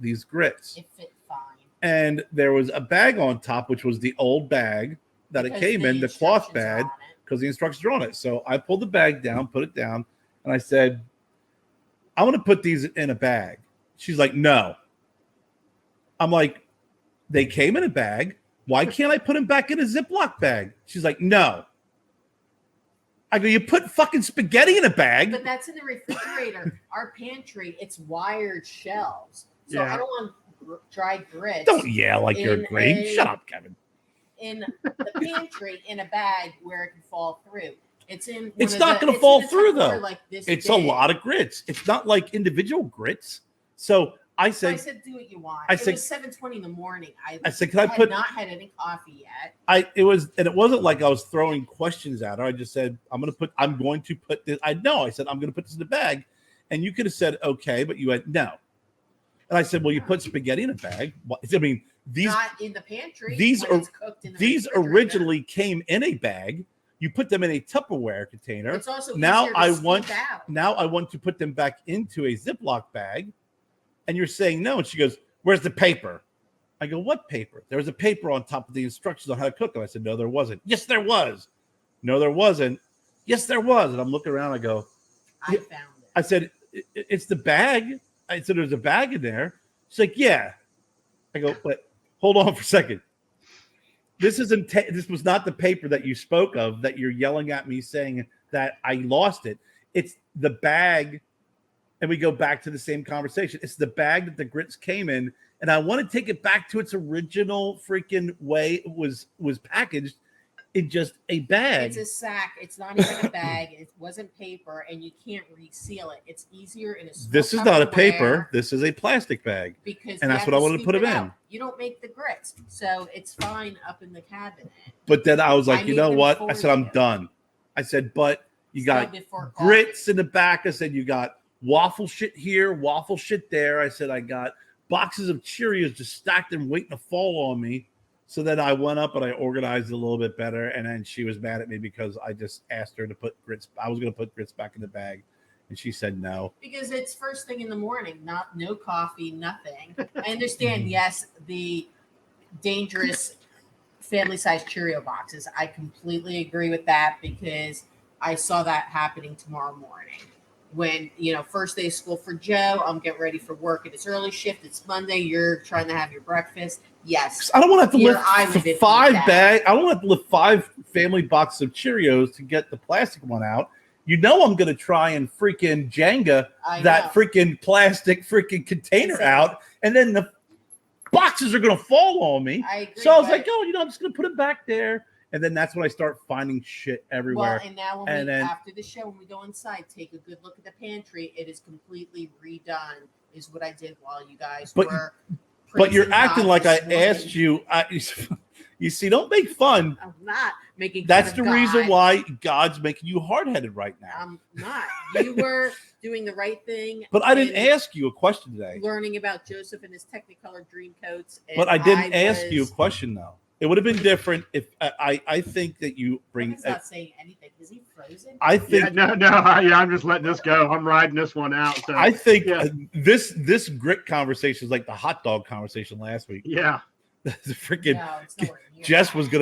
these grits. It fit fine. And there was a bag on top, which was the old bag that it came in, the cloth bag, because the instructions are on it. So I pulled the bag down, put it down, and I said, I want to put these in a bag. She's like, no. I'm like, they came in a bag. Why can't I put them back in a Ziploc bag? She's like, no. I go, you put fucking spaghetti in a bag. But that's in the refrigerator. Our pantry, it's wired shelves. So I don't want dried grits. Don't yell like you're green. Shut up, Kevin. In the pantry, in a bag where it can fall through. It's not going to fall through though. Like this it's big. A lot of grits. It's not like individual grits. So I said, do what you want. It was 7:20 in the morning. I said, can I put? Not had any coffee yet. It wasn't like I was throwing questions at her. I just said, I'm going to put this. I said, I'm going to put this in the bag, and you could have said okay, but you had no. And I said, well, you put spaghetti in a bag. I mean, these not in the pantry. These originally came in a bag. You put them in a Tupperware container. It's also now I want to put them back into a Ziploc bag. And you're saying no. And she goes, where's the paper? I go, what paper? There was a paper on top of the instructions on how to cook them. I said, no, there wasn't. Yes, there was. No, there wasn't. Yes, there was. And I'm looking around. I go, I found it. I said, it's the bag. I said, there's a bag in there. She's like, yeah. I go, but hold on for a second. This was not the paper that you spoke of that you're yelling at me saying that I lost it. It's the bag. And we go back to the same conversation. It's the bag that the grits came in. And I want to take it back to its original freaking way it was packaged. in just a bag. It's a sack. It's not even a bag. It wasn't paper, and you can't reseal it. It's easier in a small This is not a paper. Tupperware This is a plastic bag. because And you that's have what I to wanted to put scoop them it in. out. You don't make the grits, so it's fine up in the cabinet. But then I was like, I you made know them what? for I said, I'm you. done. I said, but you Still got before grits coffee. in the back. I said, you got waffle shit here, waffle shit there. I said, I got boxes of Cheerios just stacked and waiting to fall on me. So then I went up and I organized it a little bit better. And then she was mad at me because I just asked her to put grits. I was going to put grits back in the bag. And she said no. Because it's first thing in the morning, no coffee, nothing. I understand, yes, the dangerous family-sized Cheerio boxes. I completely agree with that because I saw that happening tomorrow morning. When, first day of school for Joe, I'm getting ready for work and it's early shift. It's Monday. You're trying to have your breakfast. Yes. I don't want to have to Here, lift I would five eat that. bag. I don't want to lift 5 family boxes of Cheerios to get the plastic one out. You know I'm going to try and freaking Jenga I that know. freaking plastic freaking container out, and then the boxes are going to fall on me. I agree, So I was but- like, oh, I'm just going to put it back there. And then that's when I start finding shit everywhere. Well, and now after the show, when we go inside, take a good look at the pantry. It is completely redone, is what I did while you guys were. But you're praising acting God like I this morning. asked you. You see, don't make fun. I'm not making fun That's of the God. reason why God's making you hard-headed right now. I'm not. You were doing the right thing. But I didn't and ask you a question today. learning about Joseph and his Technicolor dream coats. And But I didn't ask you a question, though. It would have been different if I think that you bring. He's not saying anything. Is he frozen? I think I'm just letting this go. I'm riding this one out. So I think yeah. This grit conversation is like the hot dog conversation last week. Yeah. The freaking No, it's nowhere near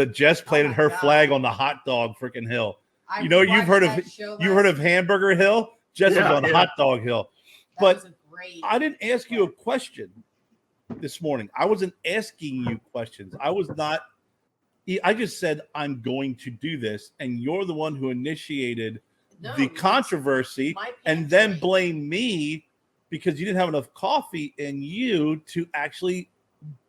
that. Jess planted my her God. flag on the hot dog freaking hill. I You know, you've heard of watched that show you heard last of Hamburger Hill? Jess was on Hot Dog Hill. That But was a great. I didn't ask you a question this morning. I wasn't asking you questions. I just said I'm going to do this, and you're the one who initiated the controversy, and then blame me because you didn't have enough coffee in you to actually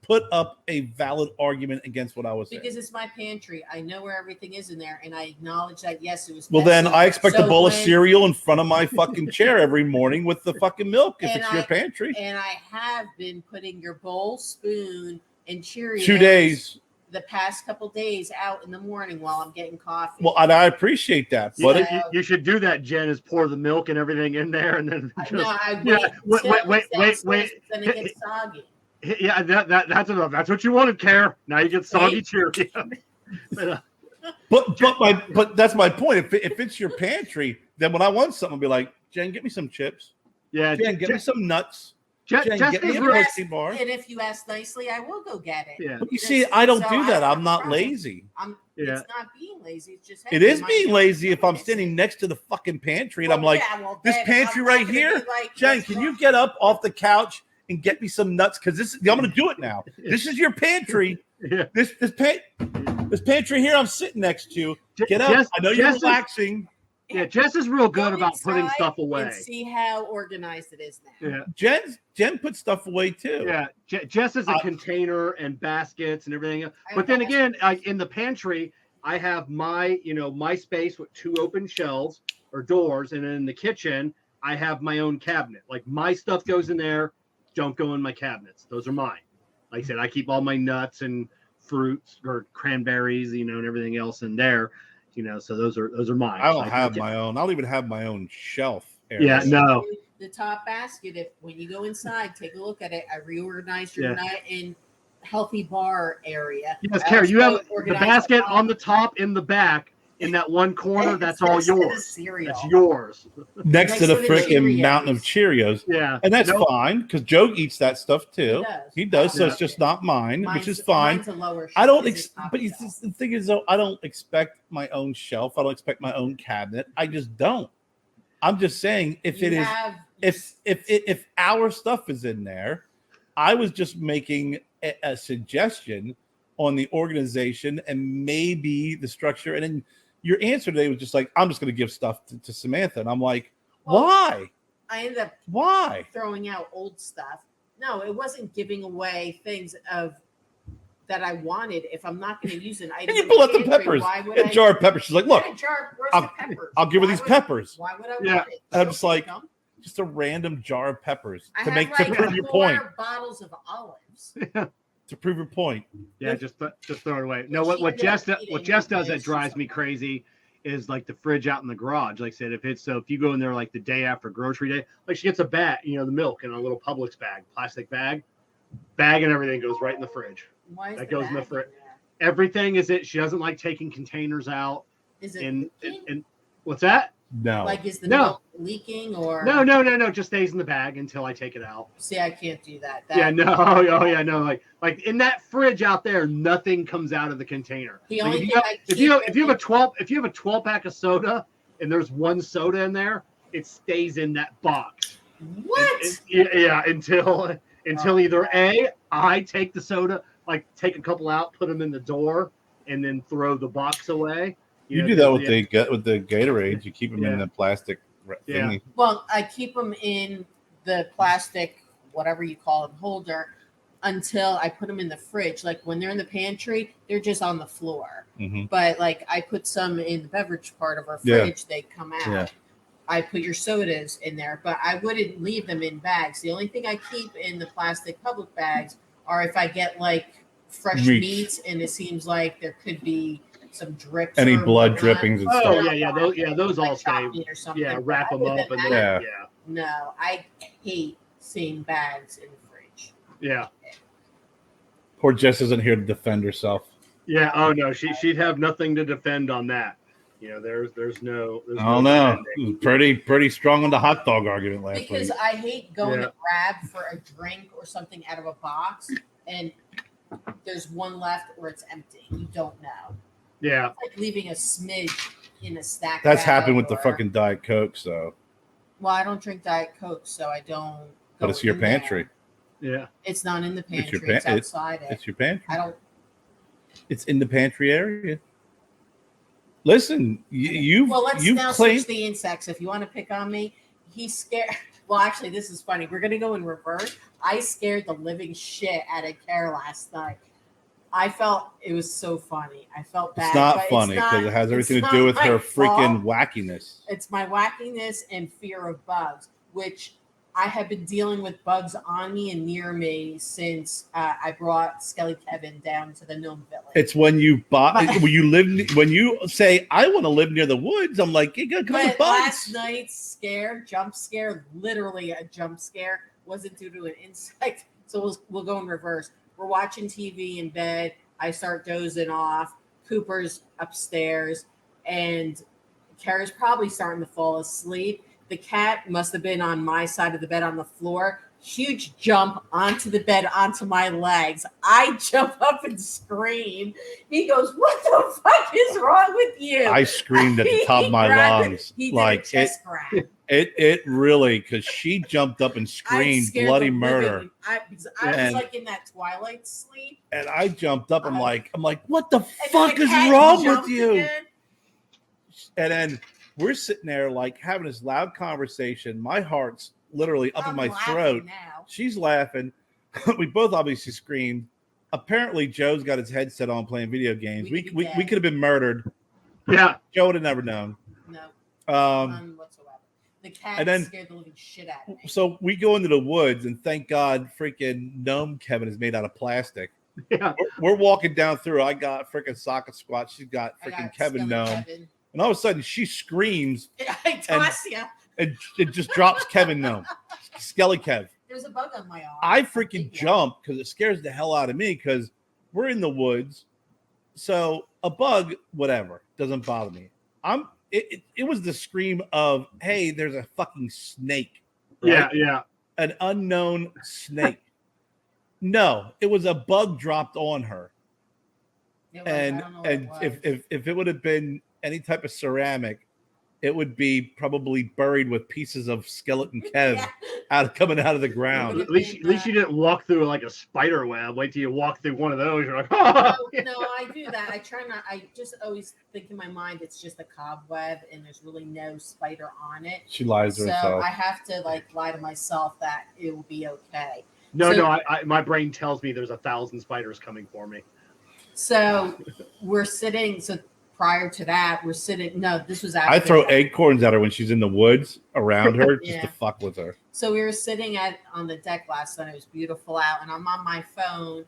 put up a valid argument against what I was saying. Because it's my pantry. I know where everything is in there, and I acknowledge that, yes, it was Well, then messy. I expect So a bowl of when- cereal in front of my fucking chair every morning with the fucking milk if And it's your pantry. And I have been putting your bowl, spoon, and Cheerios 2 days. the past couple days out in the morning while I'm getting coffee. Well, and I appreciate that, but You should do that, Jen, is pour the milk and everything in there and then just, No, I yeah, wait. wait. Then it gets soggy. Yeah, that's enough. That's what you wanted, Kerr. Now you get soggy Cheerios. But that's my point. If it's your pantry, then when I want something, I'll be like, Jen, get me some chips. Yeah, Jen, get me some nuts. Jen, get me a protein bar. And if you ask nicely, I will go get it. Yeah. But you see, I don't So do I that. don't I'm have not a problem. lazy. It's not being lazy. It's just It is being lazy if I'm standing next to the fucking pantry and I'm like, this pantry right here, Jen, can you get up off the couch and get me some nuts? Because I'm going to do it now. This is your pantry. Yeah. This pantry here I'm sitting next to. Get up. I know you're relaxing. Yeah, Jess is real good Go about putting inside stuff away. and see how organized it is now. Yeah. Jen puts stuff away too. Yeah, Jess is a container and baskets and everything else. But then again, in the pantry, I have my space with 2 open shelves or doors, and then in the kitchen, I have my own cabinet. Like my stuff goes in there, don't go in my cabinets. Those are mine. Like I said, I keep all my nuts and fruits or cranberries, and everything else in there. So those are mine. I don't have my own. I don't even have my own shelf area. Yeah, no. The top basket, when you go inside, take a look at it. I reorganized your nut and healthy bar area. Yes, Kerr, you have the basket on the top in the back in that one corner. That's all yours. That's yours. Next to the freaking mountain of Cheerios. Yeah. And that's fine because Joe eats that stuff too. He does. So Yeah. it's just not mine, which is fine. Mine's a lower I don't shelf. but the thing is though, I don't expect my own shelf. I don't expect my own cabinet. I just don't. I'm just saying if our stuff is in there, I was just making a suggestion on the organization and maybe the structure. And then your answer today was just like, I'm just going to give stuff to Samantha. And I'm like, why? I ended up why throwing out old stuff. No, it wasn't giving away things of that I wanted. If I'm not going to use an item, And you pull out the peppers. A jar of peppers. She's like, look, I'll give her these peppers. Why would I want it? And I'm just like, just a random jar of peppers I to have to prove your point. Bottles of olives. To prove your point. Yeah, just throw it away. No, what Jess does that drives me crazy is like the fridge out in the garage. Like I said, if you go in there like the day after grocery day, like she gets a bag, the milk in a little Publix bag, plastic bag and everything goes right in the fridge. Why is that goes in the fridge? Everything is it. She doesn't like taking containers out. Is it and what's that? No. Like, is the milk leaking or no, just stays in the bag until I take it out. See, I can't do that. Like in that fridge out there, nothing comes out of the container. If you have a 12 pack of soda and there's one soda in there, it stays in that box. What? Until either I take the soda, like take a couple out, put them in the door, and then throw the box away. You do that with the Gatorades. You keep them in the plastic thingy. Well, I keep them in the plastic, whatever you call them, holder, until I put them in the fridge. Like when they're in the pantry, they're just on the floor. Mm-hmm. But like I put some in the beverage part of our fridge, they come out. Yeah. I put your sodas in there, but I wouldn't leave them in bags. The only thing I keep in the plastic public bags are if I get like fresh meats and it seems like there could be some drips. Any blood drippings and stuff. Those all stay. Yeah, wrap them up and No, I hate seeing bags in the fridge. Yeah. Poor Jess isn't here to defend herself. Yeah. Oh no, she'd have nothing to defend on that. There's no. Oh no, pretty strong on the hot dog argument last week. Because I hate going to grab for a drink or something out of a box and there's one left or it's empty. You don't know. Yeah. It's like leaving a smidge in a stack. That's happened with the fucking Diet Coke, so. Well, I don't drink Diet Coke, so I don't. But it's your pantry. There. Yeah. It's not in the pantry. It's outside It's your pantry. I don't. It's in the pantry area. Listen, let's now switch the insects. If you want to pick on me, he's scared. Well, actually, this is funny. We're going to go in reverse. I scared the living shit out of Kerr last night. I felt it was so funny. I felt bad. It's not funny because it has everything to do with her freaking wackiness. It's my wackiness and fear of bugs, which I have been dealing with bugs on me and near me since I brought Skelly Kevin down to the gnome village. It's when you when you say I want to live near the woods. I'm like, you got to come with bugs. Last night's jump scare, literally a jump scare, wasn't due to an insect. So we'll go in reverse. We're watching TV in bed. I start dozing off. Cooper's upstairs, and Kara's probably starting to fall asleep. The cat must have been on my side of the bed on the floor. Huge jump onto the bed, onto my legs. I jump up and scream. He goes, "What the fuck is wrong with you?" I screamed at the top of my lungs. Like it really, because she jumped up and screamed bloody murder. I was like in that twilight sleep. And I jumped up. I'm like, what the fuck is wrong with you? Again. And then we're sitting there like having this loud conversation. My heart's literally up in my throat. Now. She's laughing. We both obviously screamed. Apparently, Joe's got his headset on playing video games. We could have been murdered. Yeah. Joe would have never known. No. None whatsoever. The cat scared the living shit out of me. So we go into the woods, and thank God freaking gnome Kevin is made out of plastic. Yeah. We're walking down through. I got freaking socket squat. She's got freaking Kevin gnome. And all of a sudden, she screams. And it just drops Kevin gnome. Skelly Kev. There's a bug on my arm. I freaking jump because it scares the hell out of me because we're in the woods. So a bug, whatever, doesn't bother me. It was the scream of, hey, there's a fucking snake. Right? Yeah. An unknown snake. No, it was a bug dropped on her. And if it would have been any type of ceramic, it would be probably buried with pieces of skeleton Kev coming out of the ground. At least you didn't walk through like a spider web. Wait till you walk through one of those. You're like, oh. No, I do that. I try not. I just always think in my mind it's just a cobweb and there's really no spider on it. She lies to herself. So I have to lie to myself that it will be okay. No, my brain tells me there's 1,000 spiders coming for me. So we're sitting. So prior to that, we're sitting. No, this was after. I throw acorns at her when she's in the woods around her just Yeah. to fuck with her. So we were sitting on the deck last night. It was beautiful out, and I'm on my phone,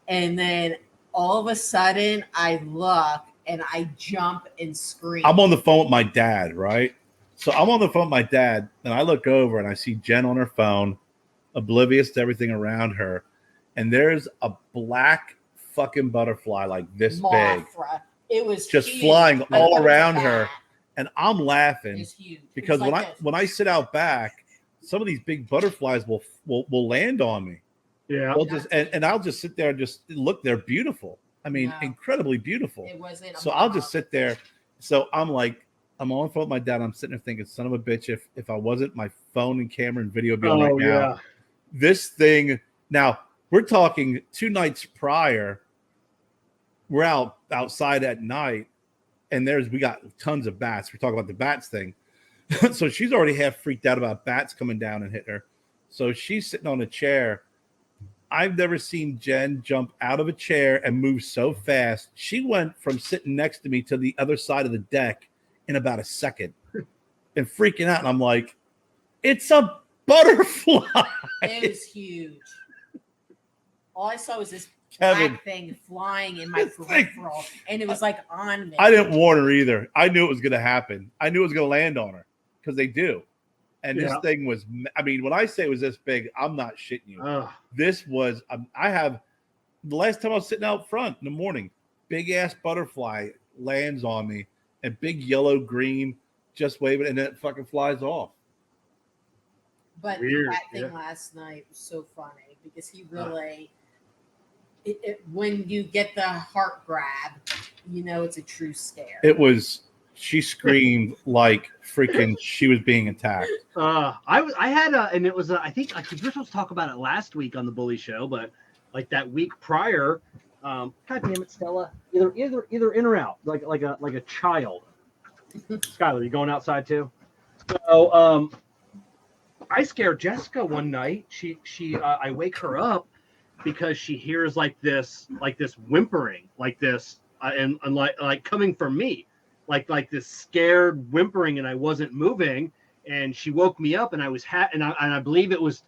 and then all of a sudden I look and I jump and scream. I'm on the phone with my dad, right? So I'm on the phone with my dad, and I look over and I see Jen on her phone, oblivious to everything around her, and there's a black fucking butterfly like this big. It was just huge. flying all around her, and I'm laughing it's huge. because Like when I sit out back, some of these big butterflies will land on me. Yeah. They'll just and I'll just sit there and just look. They're beautiful. I mean, incredibly beautiful. It wasn't. So I'll just sit there. So I'm like, I'm on the phone with my dad. I'm sitting there thinking, son of a bitch, if I wasn't, my phone and camera and video would be on right now. Yeah. This thing. Now we're talking 2 nights prior. We're outside at night, and we got tons of bats. We're talking about the bats thing. So she's already half freaked out about bats coming down and hitting her. So she's sitting on a chair. I've never seen Jen jump out of a chair and move so fast. She went from sitting next to me to the other side of the deck in about a second and freaking out. And I'm like, it's a butterfly. It was huge. All I saw was this black thing flying in my peripheral, and it was like on me. I didn't warn her either. I knew it was going to happen. I knew it was going to land on her because they do. And this thing was, I mean, when I say it was this big, I'm not shitting you. This was, I have, the last time I was sitting out front in the morning, big ass butterfly lands on me and big yellow green just waving, and then it fucking flies off. But that thing last night was so funny because he really, when you get the heart grab, you know it's a true scare. It was. She screamed like freaking she was being attacked. I had and it was I think we were supposed to talk about it last week on the Bully Show, but like that week prior, God damn it, Stella, either in or out, like a child. Skylar, you going outside too? So I scared Jessica one night. I wake her up because she hears like this whimpering, like this, and like coming from me. Like this scared whimpering, and I wasn't moving, and she woke me up, and I was and I believe it was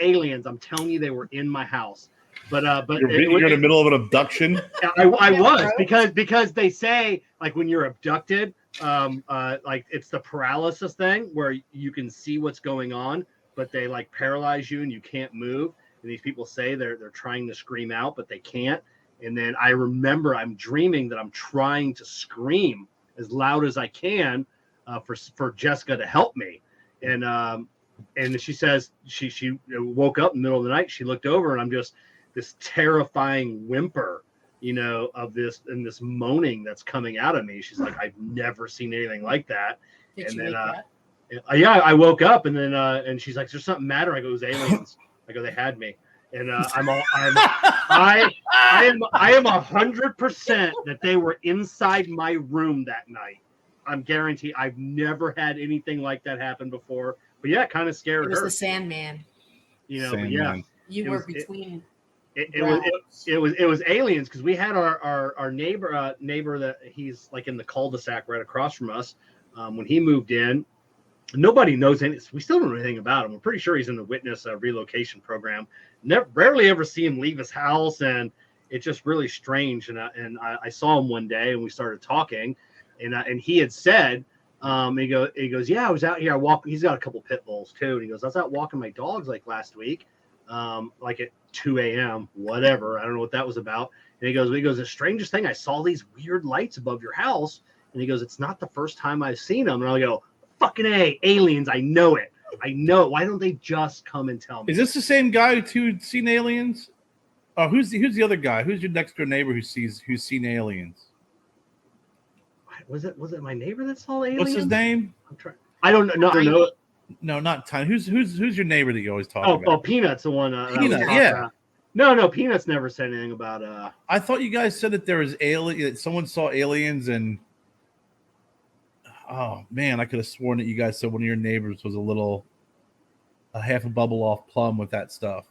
aliens. I'm telling you, they were in my house. But you're in the middle of an abduction. I was because they say like when you're abducted, like it's the paralysis thing where you can see what's going on, but they like paralyze you and you can't move. And these people say they're trying to scream out, but they can't. And then I remember I'm dreaming that I'm trying to scream as loud as I can for Jessica to help me. And she says she woke up in the middle of the night. She looked over, and I'm just this terrifying whimper, of this moaning that's coming out of me. She's like, I've never seen anything like that. Did you wake up? I woke up, and then and she's like, "Is there something matter?" I go, "It was aliens." I go, "They had me." And I am 100% that they were inside my room that night. I'm guaranteed. I've never had anything like that happen before. But yeah, it kind of scared her. It was the Sandman. But yeah, you were between. It was aliens because we had our neighbor that he's like in the cul-de-sac right across from us. When he moved in, nobody knows anything. We still don't know anything about him. I'm pretty sure he's in the witness relocation program. Rarely ever see him leave his house, and it's just really strange. And I saw him one day, and we started talking, and he had said, he goes, yeah, I was out here. He's got a couple pit bulls too, and he goes, I was out walking my dogs like last week, like at 2 a.m. whatever. I don't know what that was about. And he goes, the strangest thing, I saw these weird lights above your house, and he goes, it's not the first time I've seen them. And I go, fucking A, aliens, I know it. Why don't they just come and tell me? Is this the same guy who'd seen aliens? Who's the other guy? Who's your next door neighbor who's seen aliens? Was it my neighbor that saw aliens? What's his name? I don't know. No, not Tiny. Who's your neighbor that you always talk about? Oh, Peanut's the one. Peanut, yeah. About. No, Peanut's never said anything about. I thought you guys said that there was that someone saw aliens, and oh man, I could have sworn that you guys said one of your neighbors was a half a bubble off plum with that stuff.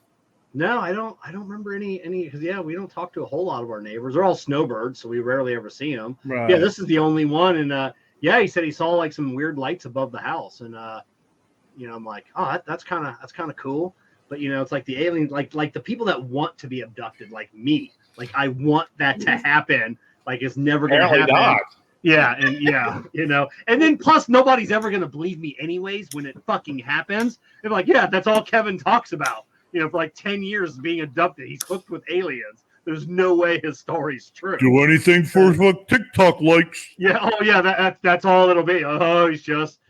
No, I don't remember any because we don't talk to a whole lot of our neighbors. They're all snowbirds, so we rarely ever see them. Right. Yeah, this is the only one, and he said he saw like some weird lights above the house, and I'm like, oh, that's kind of cool. But it's like the aliens, like the people that want to be abducted, like me, like I want that to happen. Like it's never gonna happen. Not. Yeah, and then plus nobody's ever gonna believe me anyways when it fucking happens. They're like, yeah, that's all Kevin talks about. For like 10 years being abducted, he's hooked with aliens. There's no way his story's true. Do anything for TikTok likes. Yeah, oh yeah, that's all it'll be. Oh, he's just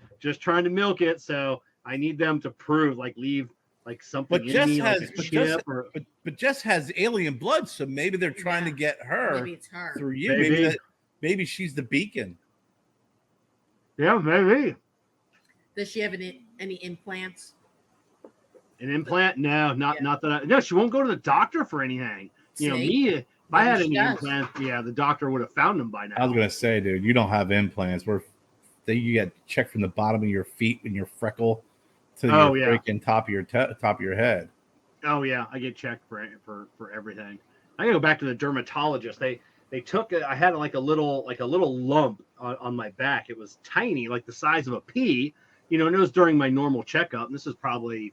trying to milk it. So I need them to prove, leave something But in me, like a chip but Jess has alien blood, so maybe they're trying to get her, maybe it's her through you. Maybe she's the beacon. Yeah, maybe. Does she have any implants? An implant? No, not that. No, she won't go to the doctor for anything. Me, if I had any implants, the doctor would have found them by now. I was gonna say, dude, you don't have implants. You get checked from the bottom of your feet when you're freckle to your freaking top of your head. Oh yeah, I get checked for everything. I gotta go back to the dermatologist. They took I had like a little lump on my back. It was tiny, like the size of a pea. And it was during my normal checkup. And this is probably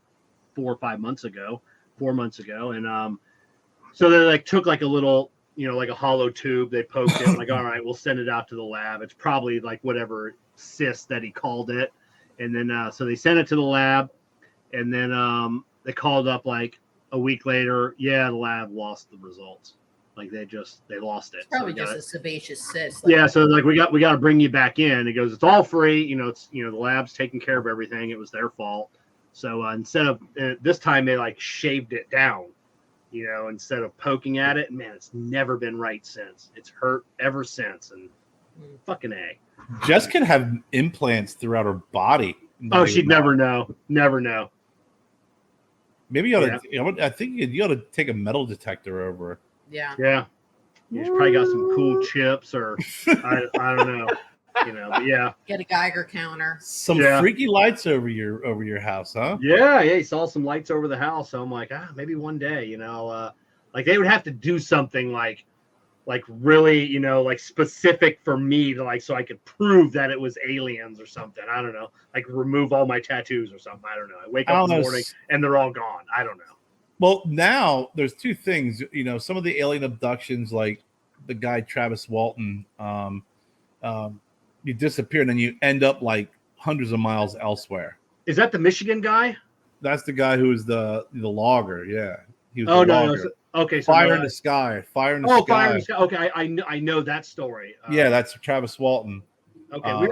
4 months ago. And so they took like a little, like a hollow tube. They poked it. Like, all right, we'll send it out to the lab. It's probably like whatever cyst that he called it. And then so they sent it to the lab, and then they called up like a week later. Yeah, the lab lost the results. Like they lost it. It's probably just a sebaceous cyst. So like we got to bring you back in. It goes, it's all free. It's the lab's taking care of everything. It was their fault. So instead of this time they shaved it down. Instead of poking at it. Man, it's never been right since. It's hurt ever since. And fucking A. Jess can have implants throughout her body. Oh, she'd never know. Never know. Maybe I think you ought to take a metal detector over her. Yeah. Yeah. She's probably got some cool chips or I don't know. But yeah. Get a Geiger counter. Some freaky lights over your house, huh? Yeah, he saw some lights over the house. So I'm like, maybe one day, like they would have to do something like really, specific for me to so I could prove that it was aliens or something. I don't know. Like remove all my tattoos or something. I don't know. I wake up in the morning and they're all gone. I don't know. Well, now there's two things. Some of the alien abductions, like the guy Travis Walton, you disappear and then you end up like hundreds of miles elsewhere. Is that the Michigan guy? That's the guy who was the logger. Yeah, he was. No. Okay, so Fire in the Sky. Fire in the Sky. Okay, I know that story. Yeah, that's Travis Walton. Okay, we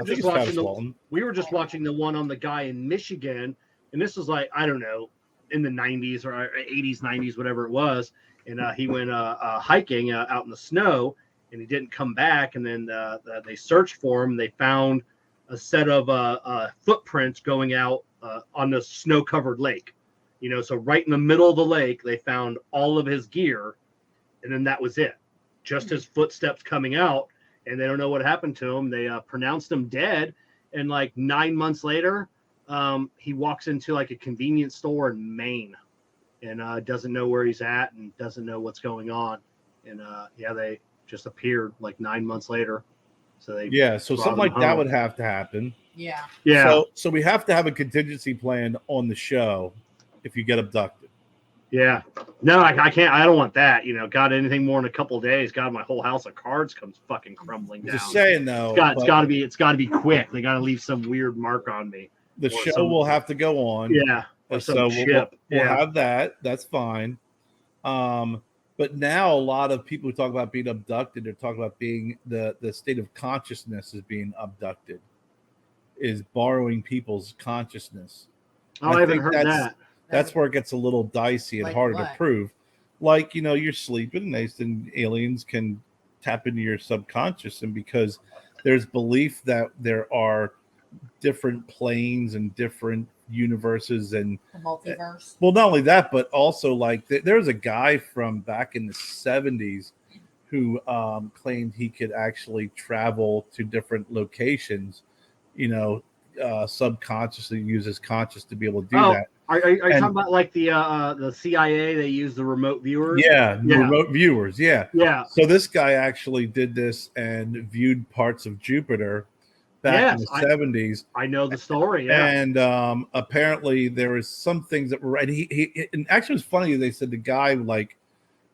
were just watching the one on the guy in Michigan, and this was like, I don't know, in the 90s or 80s, 90s, whatever it was, and he went hiking out in the snow, and he didn't come back, and then they searched for him. They found a set of footprints going out on the snow-covered lake. So right in the middle of the lake, they found all of his gear, and then that was it. Just his footsteps coming out, and they don't know what happened to him. They pronounced him dead, and like 9 months later, he walks into like a convenience store in Maine, and doesn't know where he's at and doesn't know what's going on. And they just appeared like 9 months later. So so something like that would have to happen. Yeah. So we have to have a contingency plan on the show if you get abducted. Yeah. No, I can't. I don't want that. God, anything more than a couple of days. God, my whole house of cards comes fucking crumbling down. Just saying though. It's got to be quick. They got to leave some weird mark on me. The show will have to go on. Yeah. Or so we'll have that. That's fine. But now a lot of people who talk about being abducted, they're talking about being the state of consciousness is being abducted, is borrowing people's consciousness. Oh, I haven't heard that. That's where it gets a little dicey and harder to prove. Like, you're sleeping and aliens can tap into your subconscious. And because there's belief that there are different planes and different universes and the multiverse. Well, not only that, but also like there's a guy from back in the 70s who claimed he could actually travel to different locations, subconsciously use his conscious to be able to do that. Are you talking about like the CIA? They use the remote viewers. Yeah, remote viewers. Yeah. So this guy actually did this and viewed parts of Jupiter back in the 70s. I know the story. Yeah. And apparently there was some things that were right. He and actually it was funny. They said the guy like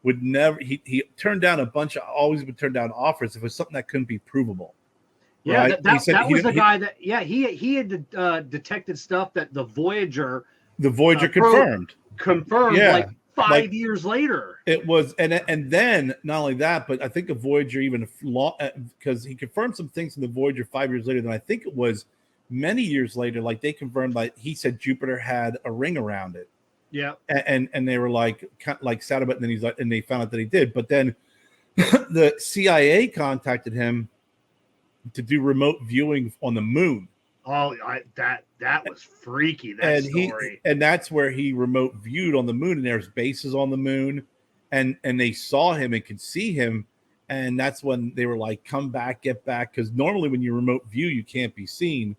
would never. He turned down always would turn down offers if it was something that couldn't be provable. Yeah, right? that was the guy that. Yeah, he had detected stuff that the Voyager confirmed. Like 5 years later. It was, and then not only that, but I think the Voyager even because he confirmed some things in the Voyager 5 years later. Then I think it was many years later, like they confirmed, like he said Jupiter had a ring around it. Yeah, and they were like sad about it, and then he's like, and they found out that he did. But then the CIA contacted him to do remote viewing on the moon. Oh, that was freaky. That story. And that's where he remote viewed on the moon, and there's bases on the moon, and they saw him and could see him, and that's when they were like, "Come back, get back," because normally when you remote view, you can't be seen,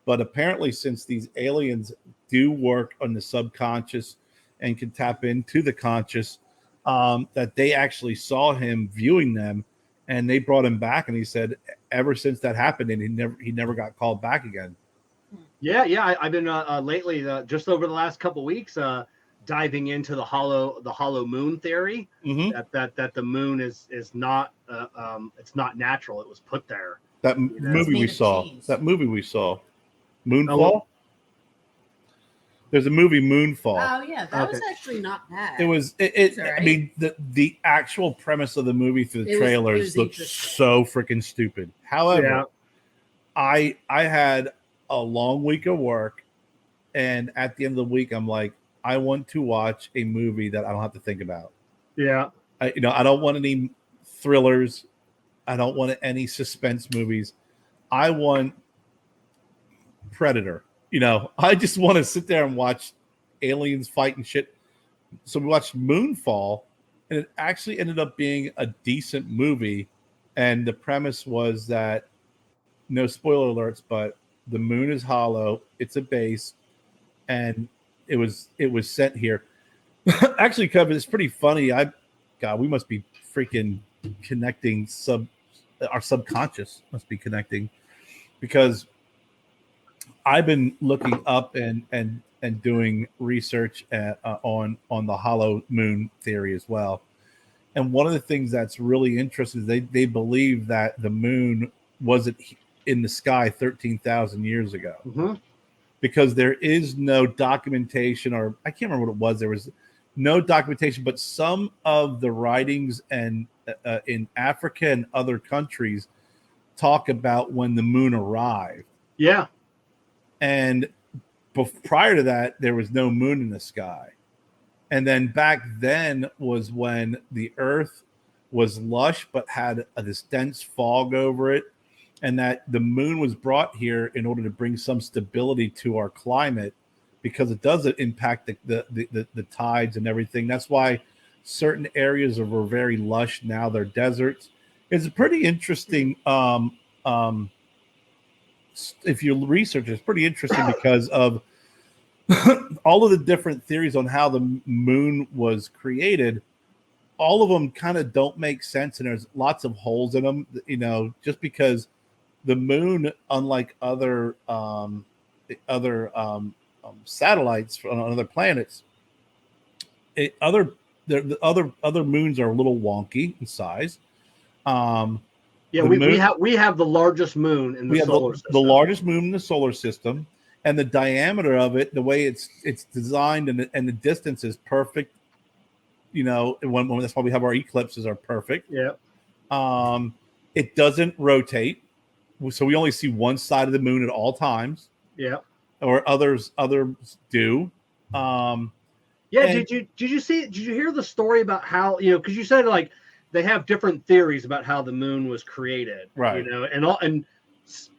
but apparently since these aliens do work on the subconscious and can tap into the conscious, that they actually saw him viewing them, and they brought him back, and he said ever since that happened, and he never got called back again. Yeah. I've been lately, just over the last couple of weeks, diving into the hollow moon theory. Mm-hmm. That the moon is not it's not natural. It was put there. That movie we saw. Moonfall. Oh, There's a movie Moonfall. Oh yeah, that was actually not bad. It was. I mean, the actual premise of the movie through the trailers looked so freaking stupid. However, I had a long week of work, and at the end of the week, I'm like, I want to watch a movie that I don't have to think about. Yeah, I don't want any thrillers. I don't want any suspense movies. I want Predator. I just want to sit there and watch aliens fight and shit. So we watched Moonfall, and it actually ended up being a decent movie. And the premise was that, no spoiler alerts, but the moon is hollow. It's a base, and it was sent here. Actually, Kevin, it's pretty funny. We must be freaking connecting. Our subconscious must be connecting, because I've been looking up and doing research on the hollow moon theory as well. And one of the things that's really interesting is they believe that the moon wasn't in the sky 13,000 years ago, because there is no documentation, or I can't remember what it was. There was no documentation, but some of the writings and in Africa and other countries talk about when the moon arrived. Yeah. And prior to that, there was no moon in the sky. And then back then was when the earth was lush but had this dense fog over it, and that the moon was brought here in order to bring some stability to our climate, because it does impact the tides and everything. That's why certain areas were very lush. Now they're deserts. It's a pretty interesting if you research, it's pretty interesting because of all of the different theories on how the moon was created. All of them kind of don't make sense, and there's lots of holes in them, just because the moon, unlike other satellites on other planets, other moons are a little wonky in size. We have the largest moon in the solar system. The largest moon in the solar system, and the diameter of it, the way it's designed, and the distance is perfect. When that's why we have our eclipses are perfect. Yeah. It doesn't rotate, so we only see one side of the moon at all times. Yeah. Or others do. Did you hear the story about how, because you said like they have different theories about how the moon was created, right? And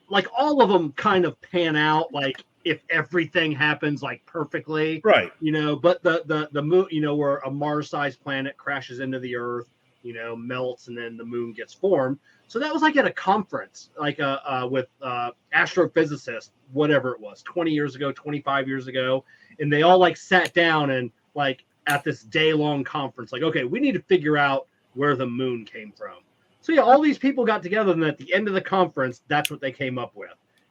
like all of them kind of pan out, like if everything happens like perfectly, right? But the moon, where a Mars-sized planet crashes into the Earth, melts and then the moon gets formed. So that was like at a conference, like with astrophysicists, whatever it was, 20 years ago, 25 years ago. And they all like sat down and like at this day-long conference, like, okay, we need to figure out where the moon came from. So yeah, all these people got together, and at the end of the conference, that's what they came up with.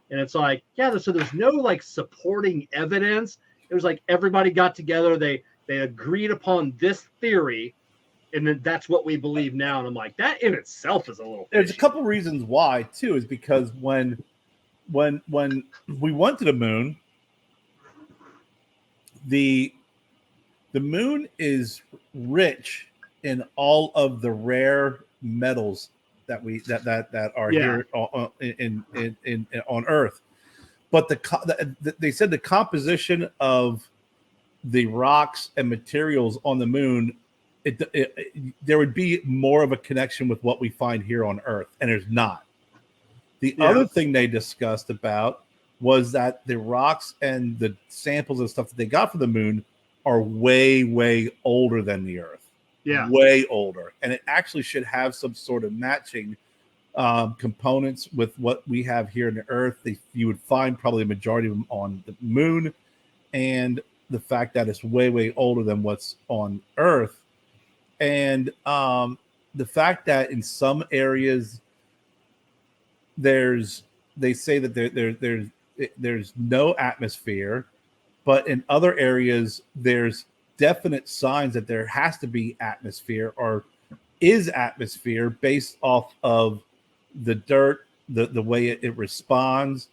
And it's like, yeah, so there's no like supporting evidence. It was like everybody got together, they agreed upon this theory, and then that's what we believe now. And I'm like, that in itself is a little fishy. There's a couple reasons why too, is because when we went to the moon, the moon is rich in all of the rare metals that are here on Earth, but they said the composition of the rocks and materials on the moon, there would be more of a connection with what we find here on Earth, and there's not. The other thing they discussed about was that the rocks and the samples and stuff that they got from the moon are way, way older than the Earth. Yeah, way older, and it actually should have some sort of matching components with what we have here on the Earth. You would find probably a majority of them on the moon, and the fact that it's way, way older than what's on Earth, and the fact that in some areas they say that there's no atmosphere, but in other areas there's definite signs that there has to be atmosphere or is atmosphere based off of the dirt, the way it responds,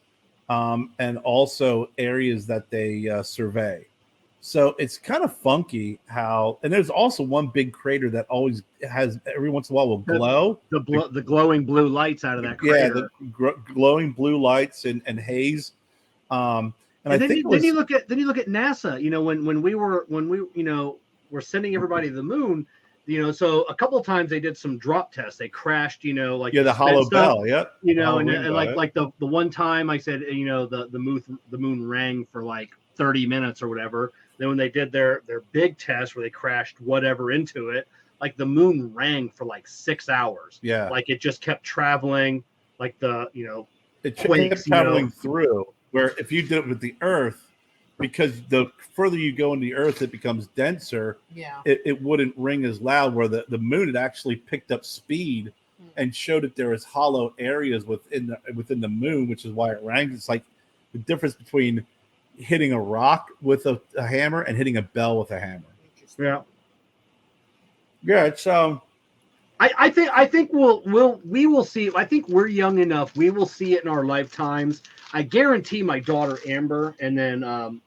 and also areas that they survey. So it's kind of funky how, and there's also one big crater that always has, every once in a while will glow. The glowing blue lights out of that crater. Yeah, the glowing blue lights and haze. And then you look at NASA. When we were sending everybody to the moon, so a couple of times they did some drop tests. They crashed, the hollow bell, and the one time I said, the moon rang for like 30 minutes or whatever. Then when they did their big test where they crashed whatever into it, like the moon rang for like 6 hours. Yeah, like it just kept traveling, like it kept traveling through. Where if you did it with the Earth, because the further you go in the Earth, it becomes denser. Yeah, it wouldn't ring as loud. Where the moon had actually picked up speed and showed that there was hollow areas within the moon, which is why it rang. It's like the difference between hitting a rock with a hammer and hitting a bell with a hammer. Yeah, it's I think we will see. I think we're young enough. We will see it in our lifetimes. I guarantee my daughter Amber and then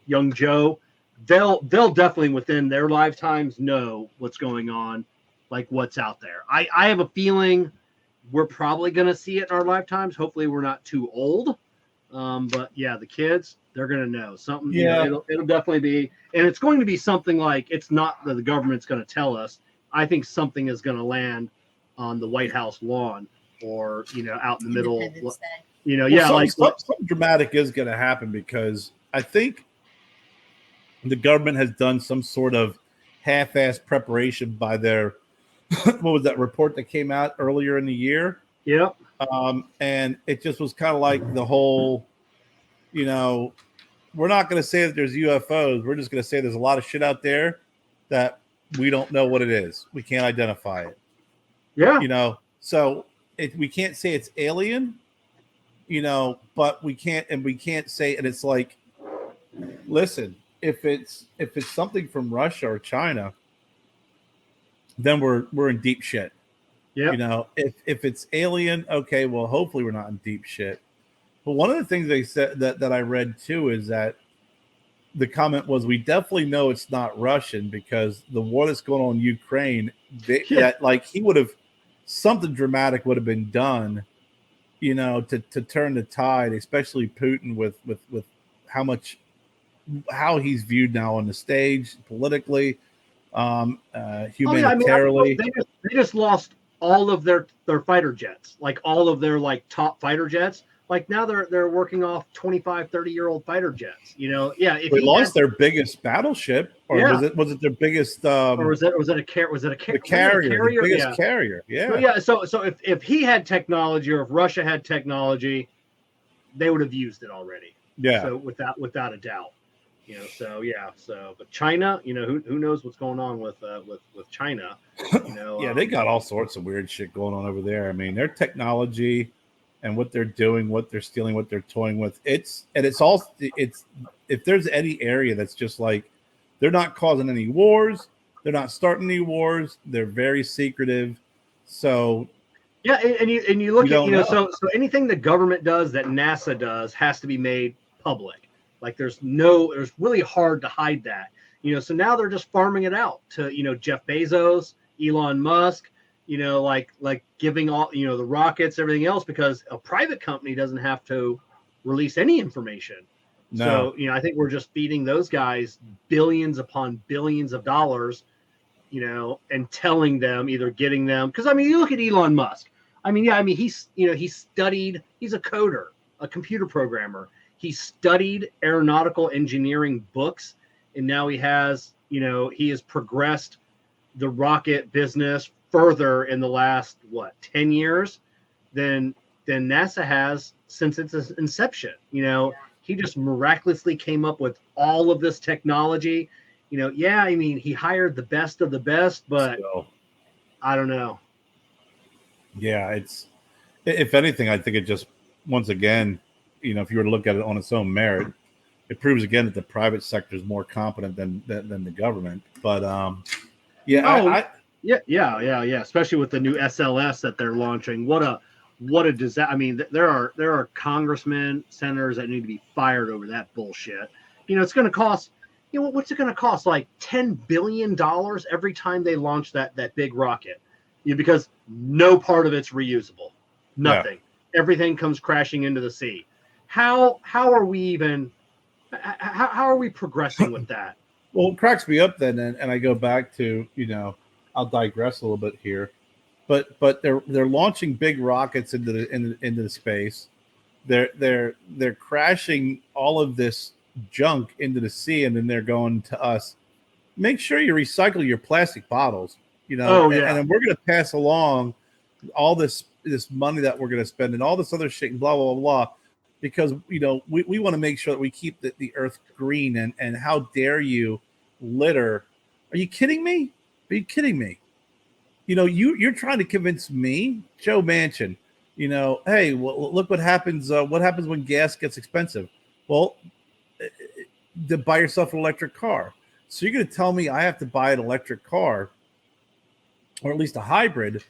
young Joe, they'll definitely within their lifetimes know what's going on, like what's out there. I have a feeling we're probably going to see it in our lifetimes. Hopefully we're not too old. But yeah, the kids, they're going to know something. Yeah, it'll definitely be, and it's going to be something like, it's not that the government's going to tell us. I think something is going to land on the White House lawn or, out in the middle. Something dramatic is going to happen, because I think the government has done some sort of half-assed preparation by their, what was that report that came out earlier in the year? Yep. And it just was kind of like the whole, we're not going to say that there's UFOs. We're just going to say there's a lot of shit out there that we don't know what it is. We can't identify it. Yeah. So we can't say it's alien, but we can't say, and it's like, listen, if it's something from Russia or China, then we're in deep shit. Yeah. If it's alien, okay, well, hopefully we're not in deep shit. But one of the things they said that I read too is that the comment was, we definitely know it's not Russian, because the war that's going on in Ukraine, something dramatic would have been done, to turn the tide, especially Putin with how he's viewed now on the stage politically, humanitarily. They just lost all of their fighter jets, like all of their like top fighter jets. Like now they're working off 25, 30-year-old fighter jets. If they lost their biggest battleship, or was it their biggest? Or was it a carrier? The biggest carrier. Yeah. So if he had technology, or if Russia had technology, they would have used it already. Yeah. So without a doubt, but China, who knows what's going on with China? Yeah, they got all sorts of weird shit going on over there. I mean, their technology and what they're doing, what they're stealing, what they're toying with. It's if there's any area that's just like they're not causing any wars, they're not starting any wars, they're very secretive. So yeah, and you look at so anything the government does that NASA does has to be made public. Like there's really hard to hide that. So now they're just farming it out to Jeff Bezos, Elon Musk, like giving all the rockets, everything else, because a private company doesn't have to release any information. No. So I think we're just feeding those guys billions upon billions of dollars, and telling them, either getting them, because you look at Elon Musk. He's he's a coder, a computer programmer. He studied aeronautical engineering books, and now he has progressed the rocket business further in the last 10 years than NASA has since its inception. He just miraculously came up with all of this technology. He hired the best of the best, but I don't know. Yeah, if anything, I think it just, once again, if you were to look at it on its own merit, it proves again that the private sector is more competent than the government. But especially with the new SLS that they're launching. What a disaster! There are congressmen, senators that need to be fired over that bullshit. It's going to cost. What's it going to cost? Like $10 billion every time they launch that big rocket, because no part of it's reusable. Nothing. Yeah. Everything comes crashing into the sea. How are we even? How are we progressing with that? Well, it cracks me up then, and I go back to I'll digress a little bit here, but they're launching big rockets into the space. They're crashing all of this junk into the sea, and then they're going to us. Make sure you recycle your plastic bottles. And then we're going to pass along all this money that we're going to spend and all this other shit and blah blah blah blah. Because we want to make sure that we keep the earth green, and how dare you litter? Are you kidding me? Are you kidding me? You're trying to convince me, Joe Manchin. Hey, well, look what happens. What happens when gas gets expensive? Well, to buy yourself an electric car. So you're going to tell me I have to buy an electric car, or at least a hybrid,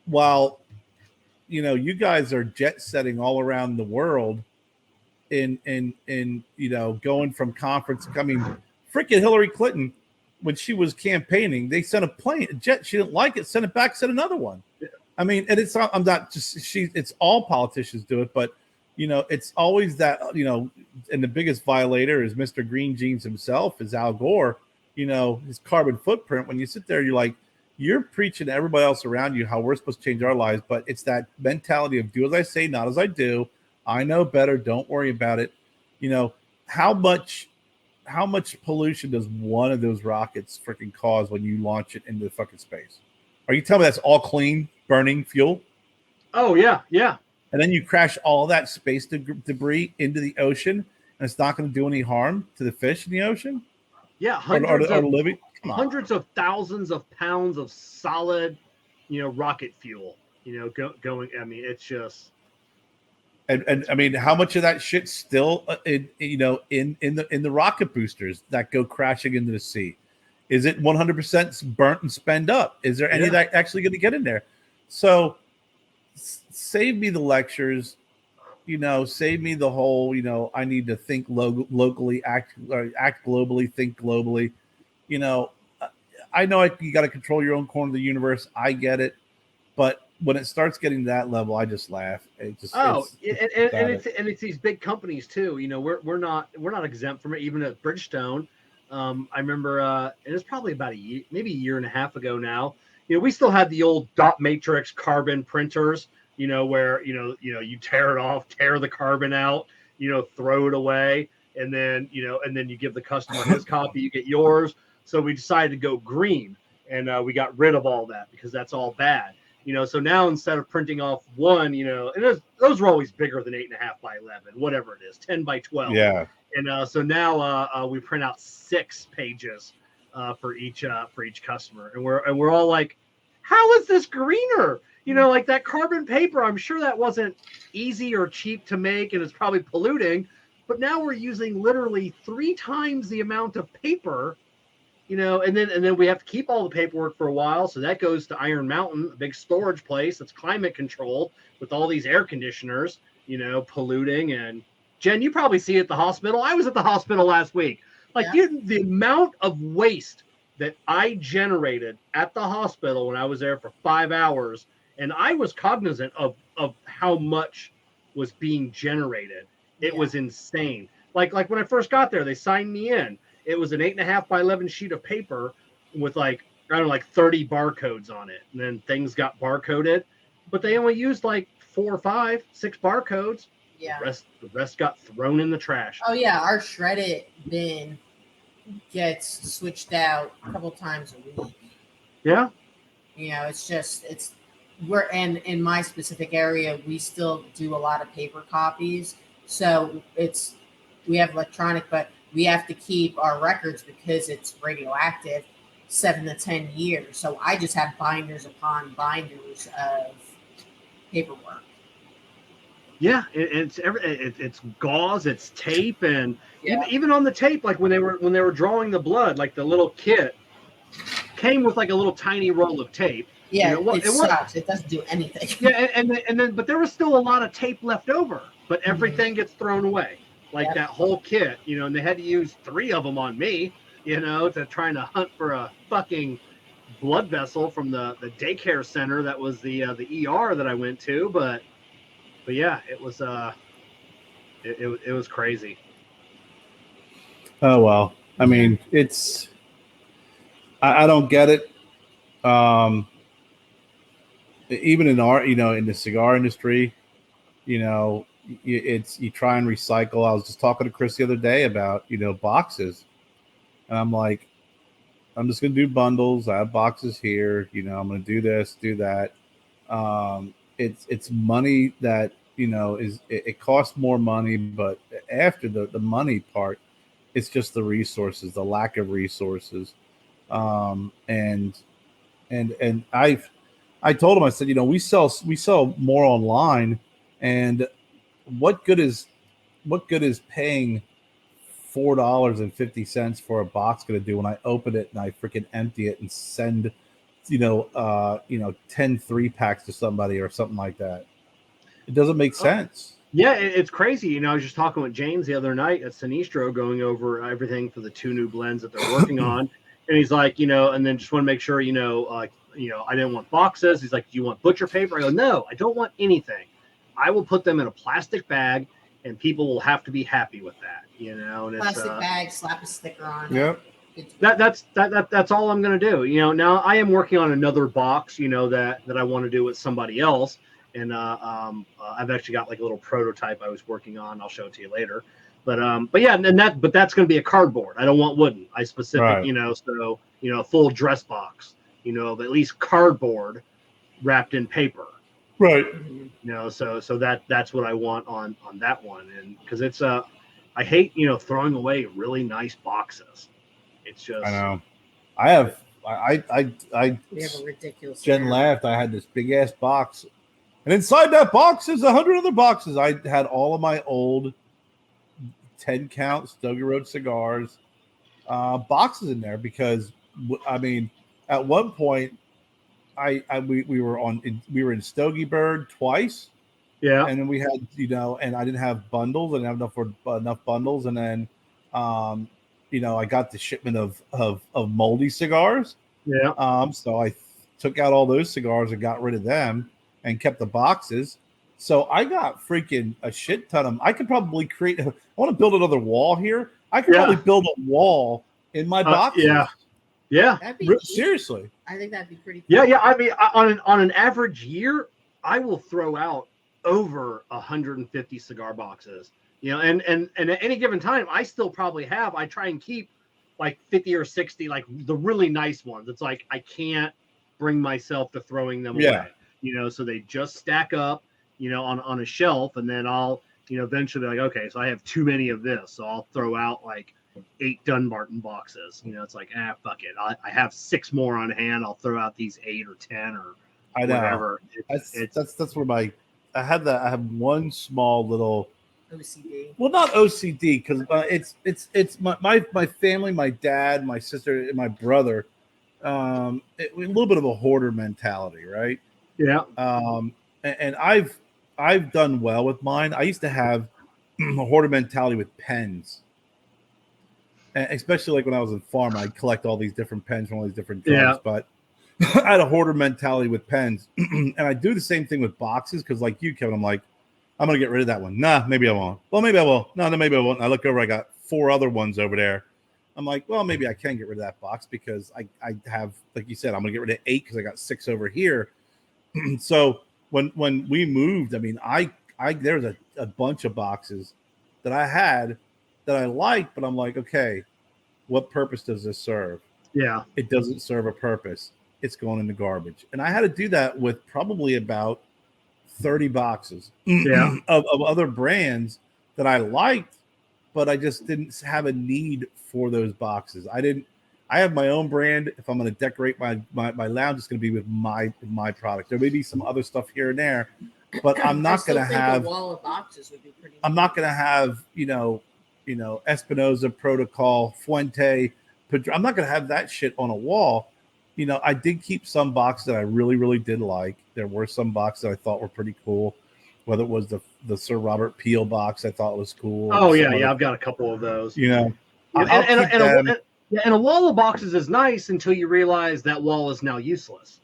while you guys are jet setting all around the world in going from conference. Freaking Hillary Clinton, when she was campaigning, they sent a jet. She didn't like it, sent it back, sent another one. And it's all politicians do it, but it's always that, and the biggest violator is Mr. Green Jeans himself, is Al Gore, his carbon footprint. When you sit there, you're preaching to everybody else around you how we're supposed to change our lives, but it's that mentality of do as I say, not as I do. I know better. Don't worry about it. How much pollution does one of those rockets freaking cause when you launch it into the fucking space? Are you telling me that's all clean burning fuel? Oh yeah, yeah. And then you crash all that space debris into the ocean, and it's not going to do any harm to the fish in the ocean? Yeah, hundreds of thousands of pounds of solid, rocket fuel, going. It's just. And how much of that shit still, in the rocket boosters that go crashing into the sea? Is it 100% burnt and spent up? Is there any of that actually going to get in there? So save me the lectures, save me the whole, I need to think locally, act globally, think globally. I know you got to control your own corner of the universe. I get it. But when it starts getting to that level, I just laugh. It's these big companies too. We're not exempt from it. Even at Bridgestone, I remember, and it's probably about maybe a year and a half ago now. We still had the old dot matrix carbon printers where you tear it off, tear the carbon out, throw it away, and then you give the customer his copy, you get yours. So we decided to go green, and we got rid of all that because that's all bad. So now instead of printing off one, and those were always bigger than 8.5 by 11, whatever it is, 10 by 12. Yeah. And so now we print out 6 pages for each customer, and we're all like, how is this greener? Like that carbon paper, I'm sure that wasn't easy or cheap to make, and it's probably polluting. But now we're using literally 3 times the amount of paper. And then we have to keep all the paperwork for a while. So that goes to Iron Mountain, a big storage place that's climate controlled with all these air conditioners, polluting. And Jen, you probably see it at the hospital. I was at the hospital last week. Like the amount of waste that I generated at the hospital when I was there for 5 hours. And I was cognizant of how much was being generated. It was insane. Like when I first got there, they signed me in. It was an 8.5 by 11 sheet of paper with like 30 barcodes on it. And then things got barcoded, but they only used like 4 or 5, 6 barcodes. Yeah. The rest got thrown in the trash. Oh yeah. Our shredded bin gets switched out a couple times a week. Yeah. We're in my specific area, we still do a lot of paper copies. So we have electronic, but we have to keep our records because it's radioactive 7 to 10 years. So I just have binders upon binders of paperwork. Yeah, it's gauze, it's tape, and even on the tape, like when they were drawing the blood, like the little kit came with like a little tiny roll of tape. Yeah, it sucks. It doesn't do anything. Yeah, and then but there was still a lot of tape left over, but everything gets thrown away. Like that whole kit, and they had to use 3 of them on me, to trying to hunt for a fucking blood vessel from the daycare center that was the ER that I went to, but yeah, it was it was crazy. Oh well, I mean, I don't get it. Even in our, in the cigar industry, you try and recycle. I was just talking to Chris the other day about, boxes, and I'm like, I'm just going to do bundles. I have boxes here. I'm going to do this, do that. It's money that, it costs more money, but after the money part, it's just the resources, the lack of resources. And I told him, I said, we sell more online, and what good is paying $4.50 for a box going to do when I open it and I freaking empty it and send 10 3-packs to somebody or something like that? It doesn't make sense. Yeah, it's crazy. I was just talking with James the other night at Sinistro, going over everything for the 2 new blends that they're working on, and he's like, and then just want to make sure, I didn't want boxes. He's like, do you want butcher paper? I go, no, I don't want anything. I will put them in a plastic bag, and people will have to be happy with that, And plastic bag, slap a sticker on. Yep. That's all I'm gonna do. Now I am working on another box, that I want to do with somebody else, and I've actually got like a little prototype I was working on. I'll show it to you later. But yeah, but that's gonna be a cardboard. I don't want wooden. I specific, so a full dress box, of at least cardboard wrapped in paper. Right. So that's what I want on that one, and because it's I hate throwing away really nice boxes. It's just I know. I have We have a ridiculous. Jen laughed. I had this big ass box, and inside that box is 100 other boxes. I had all of my old 10 count Stogie Road cigars boxes in there because at one point we were in Stogie Bird twice. Yeah. And then we had, and I didn't have bundles. I didn't have enough bundles. And then, I got the shipment of moldy cigars. Yeah. So I took out all those cigars and got rid of them and kept the boxes. So I got freaking a shit ton of them. I could probably I want to build another wall here. I could probably build a wall in my boxes. Yeah. Seriously. Seriously. I think that'd be pretty cool. Yeah. I mean, on an average year, I will throw out over 150 cigar boxes, and at any given time, I still probably have, I try and keep like 50 or 60, like the really nice ones. It's like, I can't bring myself to throwing them away, so they just stack up, on a shelf, and then I'll, eventually be like, okay, so I have too many of this. So I'll throw out like 8 Dunbarton boxes, it's like, fuck it. I have 6 more on hand. I'll throw out these 8 or 10 or whatever. That's where I have one small little OCD. Well, not OCD, because it's my family, my dad, my sister, and my brother. A little bit of a hoarder mentality, right? Yeah. And I've done well with mine. I used to have a hoarder mentality with pens, and especially like when I was in farm, I'd collect all these different pens from all these different drugs. But I had a hoarder mentality with pens, and I do the same thing with boxes, because like you, Kevin, I'm like, I'm going to get rid of that one. Nah, maybe I won't. Well, maybe I will. No, maybe I won't. I look over, I got 4 other ones over there. I'm like, well, maybe I can get rid of that box, because I have, like you said, I'm going to get rid of 8 because I got 6 over here. So when we moved, I mean, there was a bunch of boxes that I had that I liked, but I'm like, okay, what purpose does this serve? Yeah. It doesn't serve a purpose. It's going in the garbage. And I had to do that with probably about 30 boxes of other brands that I liked, but I just didn't have a need for those boxes. I have my own brand. If I'm going to decorate my lounge, it's going to be with my product. There may be some other stuff here and there, but I'm not going to have a wall of boxes would be pretty. I'm not going to have, Espinosa, Protocol, Fuente. I'm not going to have that shit on a wall. I did keep some boxes that I really, really did like. There were some boxes that I thought were pretty cool. Whether it was the Sir Robert Peel box, I thought was cool. Oh yeah, I've got a couple of those. And a wall of boxes is nice until you realize that wall is now useless.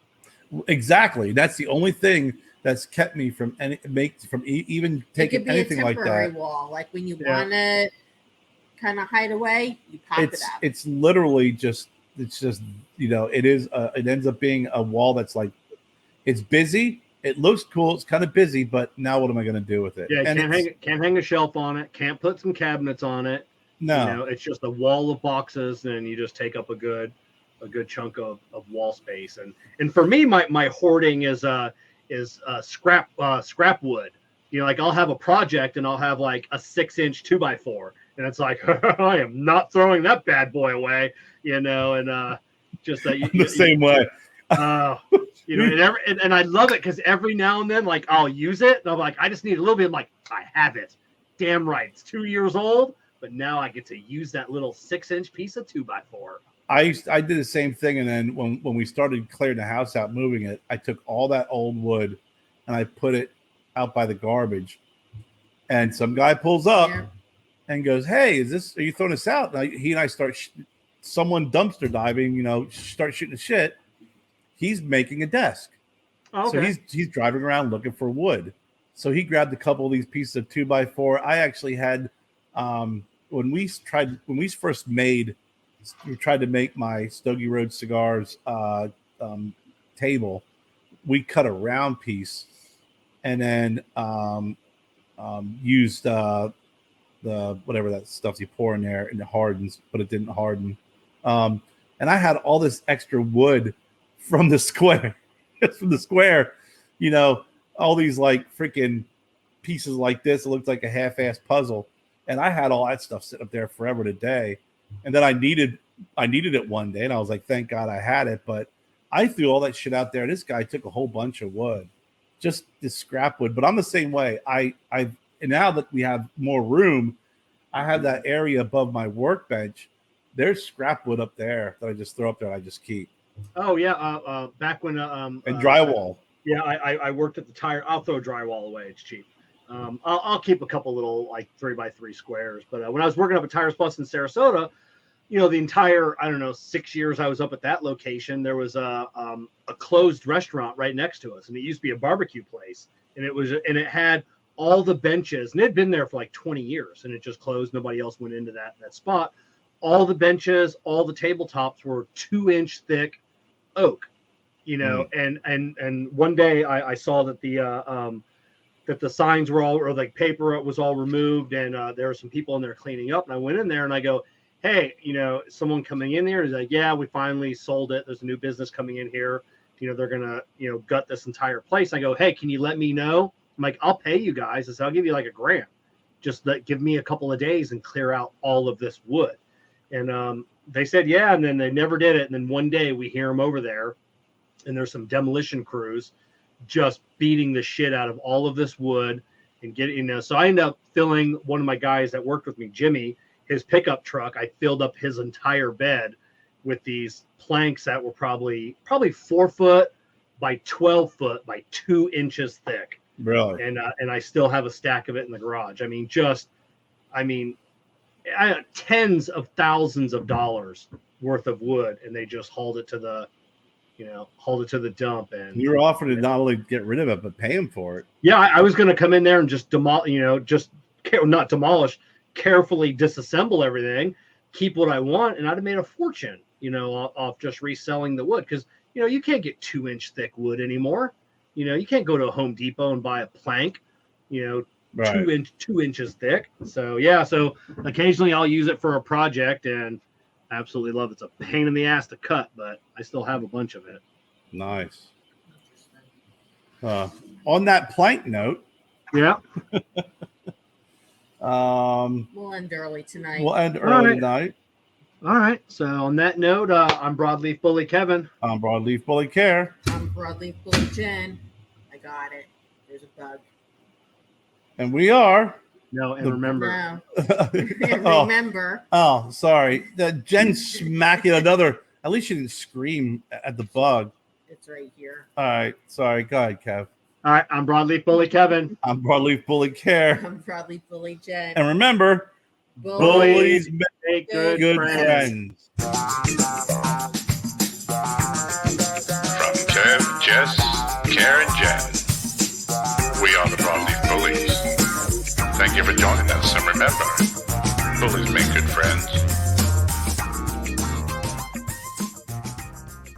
Exactly. That's the only thing that's kept me from even taking anything like that. It could be a temporary wall, like when you want to kind of hide away, you pop it out. It's literally just. It's just, it ends up being a wall that's like, it's busy. It looks cool. It's kind of busy, but now what am I going to do with it? Yeah, can't hang a shelf on it. Can't put some cabinets on it. No, it's just a wall of boxes, and you just take up a good chunk of wall space. And for me, my hoarding is scrap wood. Like I'll have a project and I'll have like a 6-inch 2x4, and it's like, I am not throwing that bad boy away. Just that the same way. And I love it because every now and then, like I'll use it, and I'm like, I just need a little bit. I'm like, I have it. Damn right, it's 2 years old, but now I get to use that little 6-inch piece of 2x4. I did the same thing, and then when we started clearing the house out, moving it, I took all that old wood and I put it out by the garbage, and some guy pulls up and goes, "Hey, are you throwing this out?" And he and I start. Someone dumpster diving, start shooting the shit. He's making a desk. Okay. So he's driving around looking for wood. So he grabbed a couple of these pieces of 2x4. I actually had when we first tried to make my Stogie Road Cigars table, we cut a round piece and then used the whatever that stuff you pour in there and it hardens, but it didn't harden. And I had all this extra wood from the square, all these like freaking pieces like this. It looked like a half-ass puzzle. And I had all that stuff sitting up there forever today. And then I needed it one day, and I was like, thank God I had it. But I threw all that shit out there. This guy took a whole bunch of wood, just this scrap wood. But I'm the same way. And now that we have more room, I have that area above my workbench. There's scrap wood up there that I just throw up there and I just keep. Oh yeah, back when and drywall. I worked at the tire. I'll throw drywall away. It's cheap. I'll keep a couple little like 3x3 squares. But when I was working up at Tires Plus in Sarasota, the entire 6 years I was up at that location, there was a closed restaurant right next to us, and it used to be a barbecue place, and it had all the benches, and it had been there for like 20 years, and it just closed. Nobody else went into that spot. All the benches, all the tabletops were 2-inch thick oak. you know, and one day I saw that the signs were all, or like paper was all removed, and there were some people in there cleaning up, and I went in there and I go, hey, you know, someone coming in here is like, yeah, we finally sold it. There's a new business coming in here. You know, they're gonna, you know, gut this entire place. I go, hey, can you let me know? I'm like, I'll pay you guys. I said, I'll give you like $1,000. Just give me a couple of days and clear out all of this wood. And they said, yeah. And then they never did it. And then one day we hear them over there, and there's some demolition crews just beating the shit out of all of this wood and getting, you know. So I ended up filling one of my guys that worked with me, Jimmy, his pickup truck. I filled up his entire bed with these planks that were probably 4 foot by 12 foot by 2 inches thick. Really? And I still have a stack of it in the garage. I mean, tens of thousands of dollars worth of wood, and they just hauled it to the dump. And you were offering to not only get rid of it but pay him for it. Yeah, I was going to come in there and just not demolish, carefully disassemble everything, keep what I want, and I'd have made a fortune, you know, off just reselling the wood, because you know you can't get 2-inch thick wood anymore. You know, you can't go to a Home Depot and buy a plank, you know, right. 2 inches thick. So yeah, so occasionally I'll use it for a project, and I absolutely love it. It's a pain in the ass to cut, but I still have a bunch of it. Nice. On that plank note, yeah. We'll end early tonight. Tonight. All right. So on that note, I'm Broadleaf Bully Kevin. I'm Broadleaf Bully Kerr. I'm Broadleaf Bully Jen. I got it. There's a bug. And we are. No, and remember. No. Remember. Oh, sorry. Jen smacking another. At least she didn't scream at the bug. It's right here. All right. Sorry. Go ahead, Kev. All right. I'm Broadleaf Bully Kevin. I'm Broadleaf Bully Kerr. I'm Broadleaf Bully Jen. And remember, bullies make good friends. From Kev, Jess, Kerr, and Jen, we are the Broadleaf Bullies. Thank you for joining us, and remember,